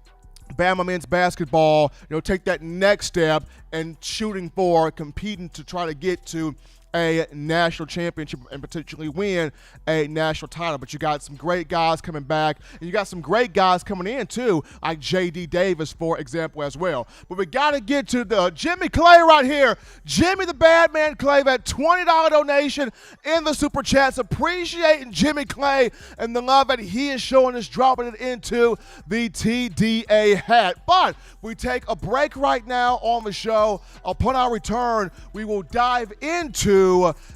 [SPEAKER 1] Bama men's basketball, take that next step and competing to try to get to a national championship and potentially win a national title. But you got some great guys coming back, and you got some great guys coming in too, like J.D. Davis, for example, as well. But we got to get to the Jimmy Clay right here. Jimmy the Bad Man Clay, that $20 donation in the Super Chats. Appreciating Jimmy Clay and the love that he is showing us, dropping it into the TDA hat. But we take a break right now on the show. Upon our return, we will dive into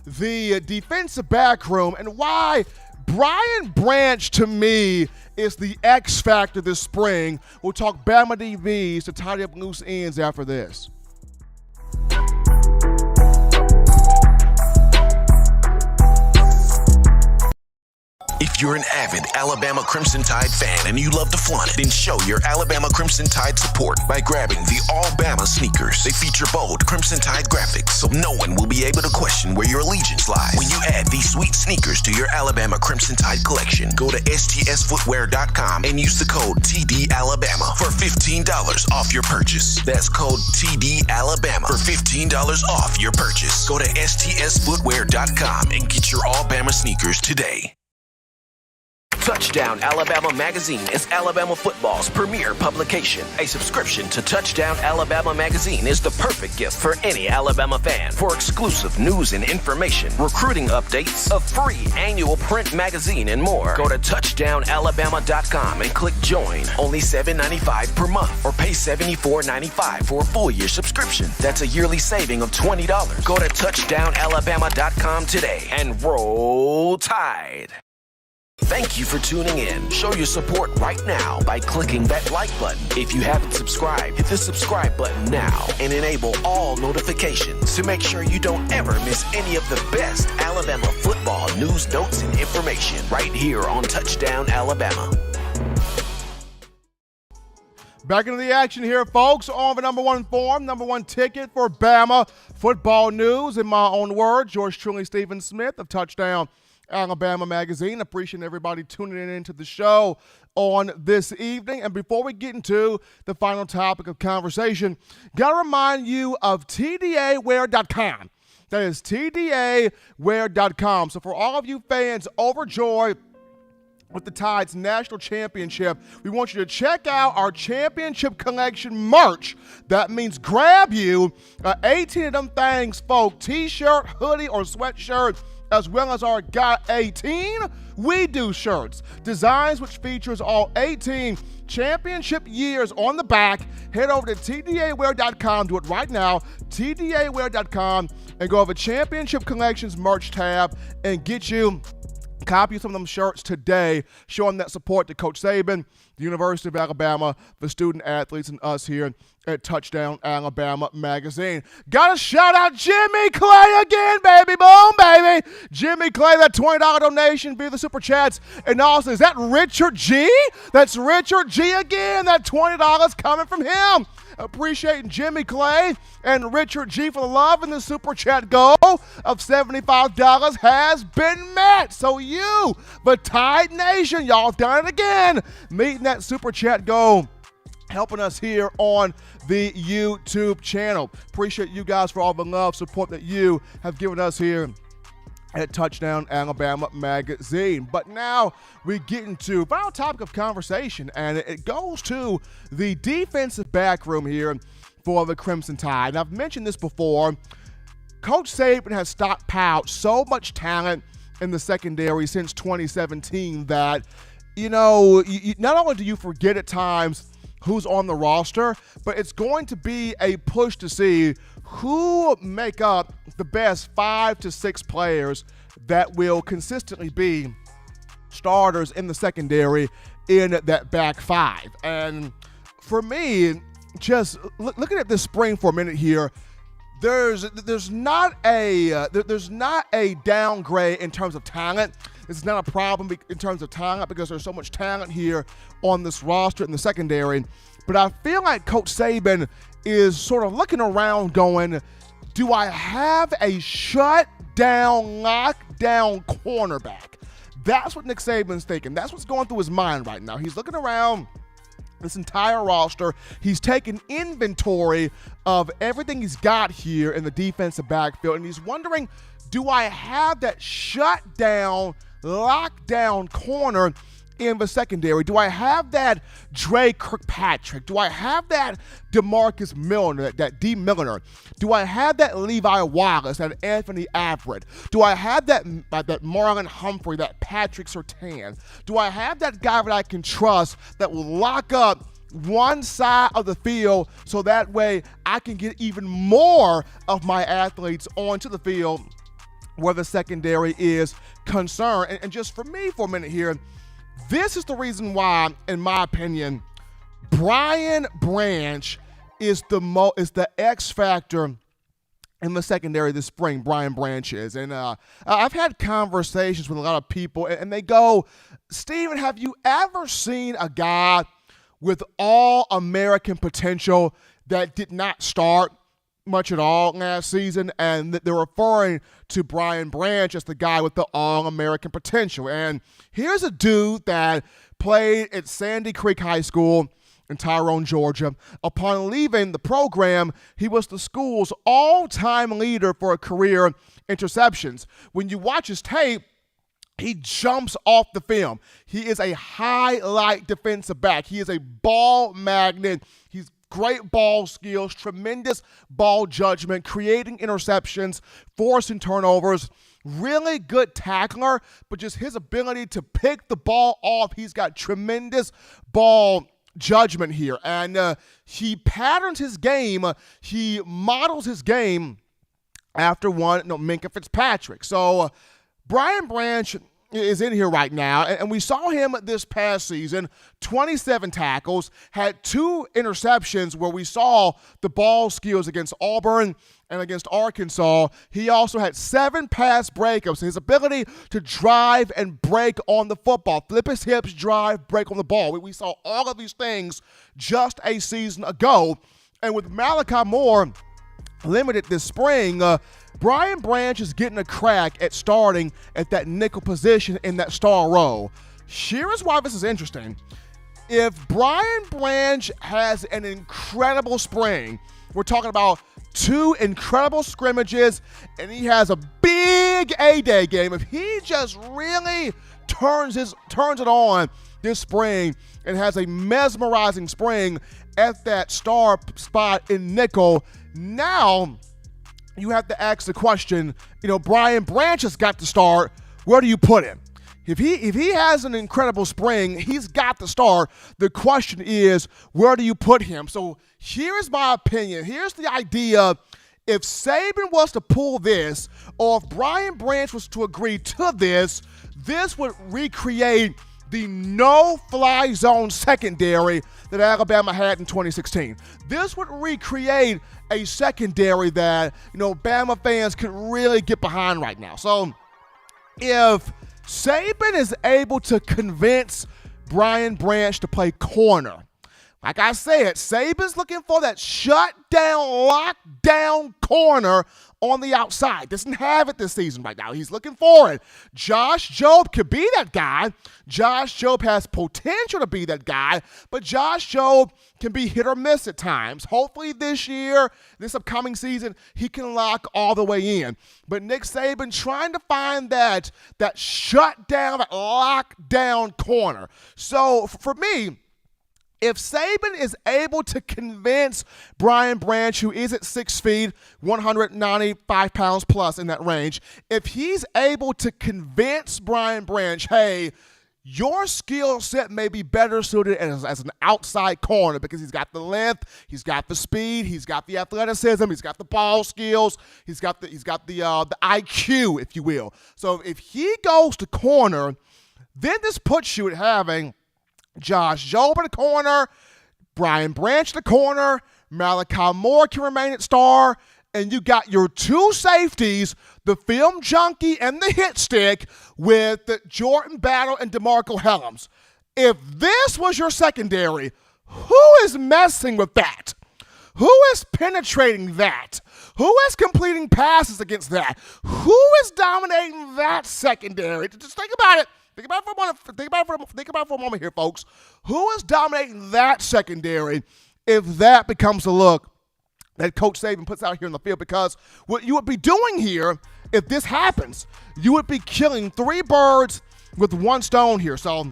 [SPEAKER 1] the defensive back room and why Brian Branch, to me, is the X factor this spring. We'll talk Bama DBs to tidy up loose ends after this.
[SPEAKER 2] If you're an avid Alabama Crimson Tide fan and you love to flaunt it, then show your Alabama Crimson Tide support by grabbing the All-Bama sneakers. They feature bold Crimson Tide graphics, so no one will be able to question where your allegiance lies. When you add these sweet sneakers to your Alabama Crimson Tide collection, go to STSFootwear.com and use the code TDAlabama for $15 off your purchase. That's code TDAlabama for $15 off your purchase. Go to STSFootwear.com and get your All-Bama sneakers today. Touchdown Alabama Magazine is Alabama football's premier publication. A subscription to Touchdown Alabama Magazine is the perfect gift for any Alabama fan. For exclusive news and information, recruiting updates, a free annual print magazine, and more, go to touchdownalabama.com and click join. Only $7.95 per month, or pay $74.95 for a full year subscription. That's a yearly saving of $20. Go to touchdownalabama.com today and roll Tide. Thank you for tuning in. Show your support right now by clicking that like button. If you haven't subscribed, hit the subscribe button now and enable all notifications to make sure you don't ever miss any of the best Alabama football news, notes, and information right here on Touchdown Alabama.
[SPEAKER 1] Back into the action here, folks, on the number one form, number one ticket for Bama football news. In my own words, yours truly, Stephen Smith of Touchdown Alabama Magazine. Appreciate everybody tuning in into the show on this evening. And before we get into the final topic of conversation, got to remind you of TDAwear.com. That is TDAwear.com. So for all of you fans overjoyed with the Tide's national championship, we want you to check out our championship collection merch. That means grab you 18 of them things, folks, t-shirt, hoodie, or sweatshirt, as well as our Got 18 We Do shirts. Designs which features all 18 championship years on the back. Head over to TDAwear.com. Do it right now. TDAwear.com and go over Championship Collections merch tab and get you copy some of them shirts today, showing that support to Coach Saban, the University of Alabama, the student athletes, and us here at Touchdown Alabama Magazine. Got to shout out Jimmy Clay again, baby. Boom, baby. Jimmy Clay, that $20 donation via the Super Chats. And also, is that Richard G? That's Richard G again. That $20 coming from him. Appreciating Jimmy Clay and Richard G for the love, and the Super Chat goal of $75 has been met. So you, the Tide Nation, y'all done it again, meeting that Super Chat goal, helping us here on the YouTube channel. Appreciate you guys for all the love, support that you have given us here at Touchdown Alabama Magazine. But now we get into final topic of conversation, and it goes to the defensive back room here for the Crimson Tide. And I've mentioned this before. Coach Saban has stockpiled so much talent in the secondary since 2017 that, not only do you forget at times who's on the roster, but it's going to be a push to see who make up the best 5 to 6 players that will consistently be starters in the secondary in that back five. And for me, just looking at this spring for a minute here, there's not a downgrade in terms of talent. It's not a problem in terms of talent because there's so much talent here on this roster in the secondary. But I feel like Coach Saban is sort of looking around going, do I have a shut-down, lockdown cornerback? That's what Nick Saban's thinking. That's what's going through his mind right now. He's looking around this entire roster. He's taking inventory of everything he's got here in the defensive backfield, and he's wondering, do I have that shut-down, lockdown corner in the secondary? Do I have that Dre Kirkpatrick? Do I have that DeMarcus Milner, that D. Milner? Do I have that Levi Wallace, that Anthony Averett? Do I have that Marlon Humphrey, that Patrick Surtain? Do I have that guy that I can trust that will lock up one side of the field so that way I can get even more of my athletes onto the field where the secondary is concerned? And just for me for a minute here, this is the reason why, in my opinion, Brian Branch is the X factor in the secondary this spring. Brian Branch is. And I've had conversations with a lot of people, and they go, Steven, have you ever seen a guy with all-American potential that did not start much at all last season? And they're referring to Brian Branch as the guy with the all-American potential. And here's a dude that played at Sandy Creek High School in Tyrone, Georgia. Upon leaving the program, he was the school's all-time leader for career interceptions. When you watch his tape, he jumps off the film. He is a highlight defensive back. He is a ball magnet. He's great ball skills, tremendous ball judgment, creating interceptions, forcing turnovers, really good tackler, but just his ability to pick the ball off, he's got tremendous ball judgment here. And he patterns his game, he models his game after Minkah Fitzpatrick. So Brian Branch is in here right now, and we saw him this past season, 27 tackles, had 2 interceptions where we saw the ball skills against Auburn and against Arkansas. He also had 7 pass breakups. His ability to drive and break on the football, flip his hips, drive, break on the ball. We saw all of these things just a season ago, and with Malachi Moore limited this spring, Brian Branch is getting a crack at starting at that nickel position in that star role. Here is why this is interesting. If Brian Branch has an incredible spring, we're talking about 2 incredible scrimmages, and he has a big A-Day game. If he just really turns it on this spring and has a mesmerizing spring at that star spot in nickel, now you have to ask the question, Brian Branch has got to start. Where do you put him? If he has an incredible spring, he's got to start. The question is, where do you put him? So here's my opinion. Here's the idea. If Saban was to pull this, or if Brian Branch was to agree to this would recreate the no-fly zone secondary that Alabama had in 2016. This would recreate a secondary that, Bama fans can really get behind right now. So if Saban is able to convince Brian Branch to play corner, like I said, Saban's looking for that shut-down, lockdown corner on the outside. Doesn't have it this season right now. He's looking for it. Josh Jobe could be that guy. Josh Jobe has potential to be that guy, but Josh Jobe can be hit or miss at times. Hopefully this year, this upcoming season, he can lock all the way in. But Nick Saban trying to find that shut-down, that lockdown corner. So for me, if Saban is able to convince Brian Branch, who is at 6 feet, 195 pounds plus in that range, if he's able to convince Brian Branch, hey, your skill set may be better suited as an outside corner because he's got the length, he's got the speed, he's got the athleticism, he's got the ball skills, he's got the IQ, if you will. So if he goes to corner, then this puts you at having Josh Jobe at the corner, Brian Branch at the corner, Malachi Moore can remain at star, and you got your two safeties, the film junkie and the hit stick, with Jordan Battle and DeMarco Helms. If this was your secondary, who is messing with that? Who is penetrating that? Who is completing passes against that? Who is dominating that secondary? Just think about it. Think about it for a moment here, folks. Who is dominating that secondary if that becomes the look that Coach Saban puts out here in the field? Because what you would be doing here, if this happens, you would be killing three birds with one stone here. So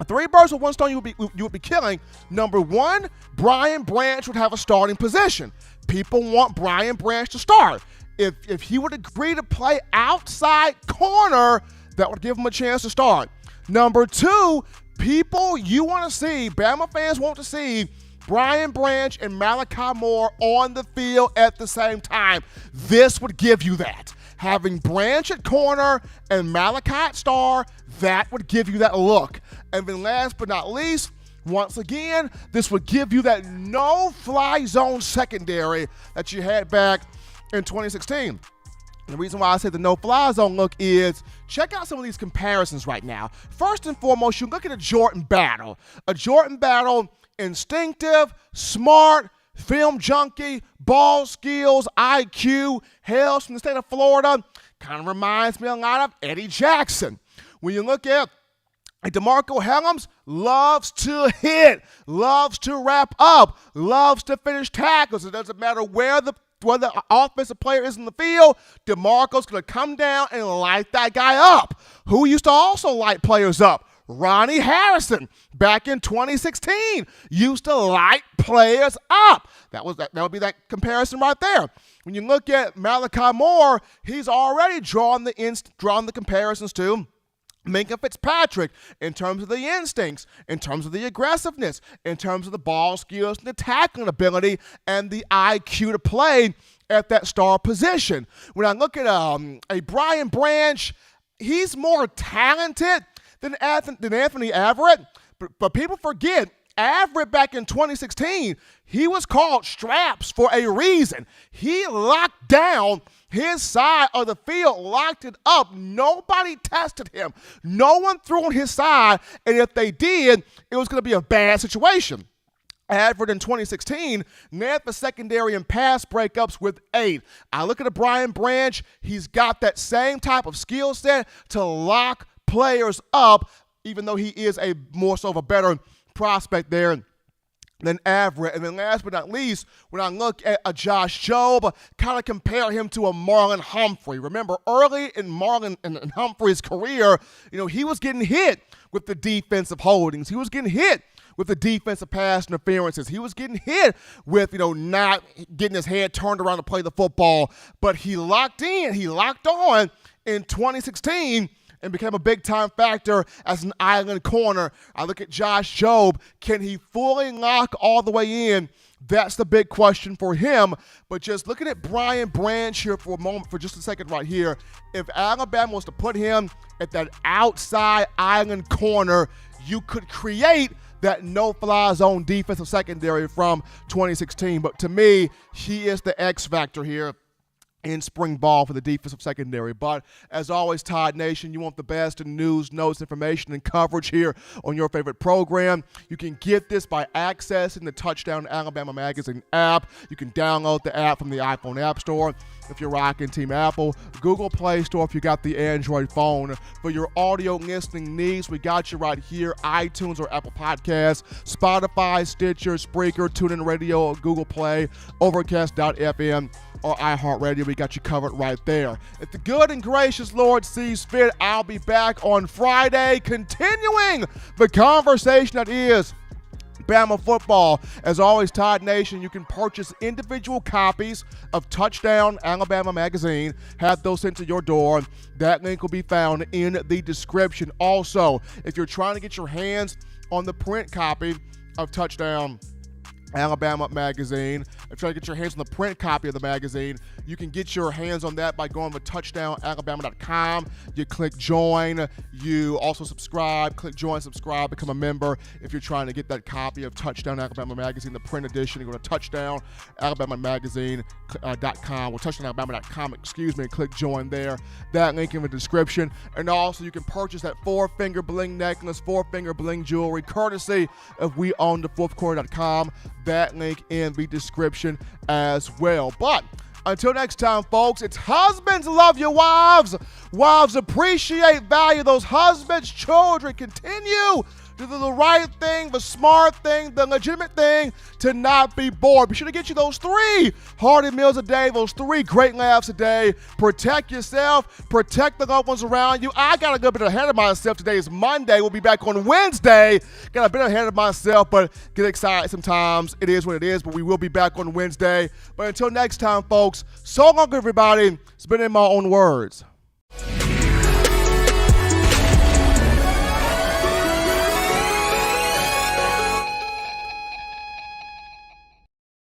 [SPEAKER 1] 3 birds with one stone you would be killing. Number one, Brian Branch would have a starting position. People want Brian Branch to start. If he would agree to play outside corner, that would give him a chance to start. Number two, people you want to see, Bama fans want to see Brian Branch and Malachi Moore on the field at the same time. This would give you that. Having Branch at corner and Malachi at star, that would give you that look. And then last but not least, once again, this would give you that no-fly zone secondary that you had back in 2016. And the reason why I say the no-fly zone look is, check out some of these comparisons right now. First and foremost, you look at a Jordan Battle. A Jordan Battle, instinctive, smart, film junkie, ball skills, IQ, hails from the state of Florida. Kind of reminds me a lot of Eddie Jackson. When you look at DeMarco Helms, loves to hit, loves to wrap up, loves to finish tackles. It doesn't matter where the offensive player is in the field, DeMarco's going to come down and light that guy up. Who used to also light players up? Ronnie Harrison, back in 2016, used to light players up. That would be that comparison right there. When you look at Malachi Moore, he's already drawn the comparisons to Minka Fitzpatrick in terms of the instincts, in terms of the aggressiveness, in terms of the ball skills and the tackling ability and the IQ to play at that star position. When I look at a Brian Branch, he's more talented than Anthony Averett, but people forget Averett back in 2016, he was called Straps for a reason. He locked down his side of the field, locked it up. Nobody tested him. No one threw on his side, and if they did, it was going to be a bad situation. Averett in 2016 led the secondary in pass breakups with 8. I look at a Brian Branch, he's got that same type of skill set to lock players up, even though he is a more so of a better prospect there than Averett. And then last but not least, when I look at a Josh Jobe, kind of compare him to a Marlon Humphrey. Remember, early in Marlon and Humphrey's career, he was getting hit with the defensive holdings. He was getting hit with the defensive pass interferences. He was getting hit with, not getting his head turned around to play the football. But he locked on in 2016 and became a big-time factor as an island corner. I look at Josh Jobe. Can he fully lock all the way in? That's the big question for him. But just looking at Brian Branch here for a moment, for just a second right here, if Alabama was to put him at that outside island corner, you could create that no-fly zone defensive secondary from 2016. But to me, he is the X factor here in spring ball for the defensive secondary. But as always, Tide Nation, you want the best in news, notes, information, and coverage here on your favorite program. You can get this by accessing the Touchdown Alabama Magazine app. You can download the app from the iPhone App Store if you're rocking Team Apple, Google Play Store if you got the Android phone. For your audio listening needs, we got you right here, iTunes or Apple Podcasts, Spotify, Stitcher, Spreaker, TuneIn Radio, Google Play, Overcast.fm, or iHeartRadio. We got you covered right there. If the good and gracious Lord sees fit, I'll be back on Friday continuing the conversation that is Bama football. As always, Tide Nation, you can purchase individual copies of Touchdown Alabama magazine. Have those sent to your door. That link will be found in the description. Also, if you're trying to get your hands on the print copy of Touchdown Alabama magazine, if you're trying to get your hands on the print copy of the magazine, you can get your hands on that by going to touchdownalabama.com. You click join. You also subscribe. Click join, subscribe, become a member. If you're trying to get that copy of Touchdown Alabama magazine, the print edition, you go to touchdownalabamamagazine.com or touchdownalabama.com, and click join there. That link in the description. And also, you can purchase that 4-finger bling necklace, 4-finger bling jewelry, courtesy of weownthefourthquarter.com. That link in the description as well. But until next time, folks, it's husbands love your wives. Wives appreciate, value those husbands. Children continue to do the right thing, the smart thing, the legitimate thing, to not be bored. Be sure to get you those 3 hearty meals a day, those 3 great laughs a day. Protect yourself, protect the loved ones around you. I got a good bit ahead of myself. Today is Monday. We'll be back on Wednesday. Got a bit ahead of myself, but get excited sometimes. It is what it is, but we will be back on Wednesday. But until next time, folks, so long, everybody. It's been in my own words.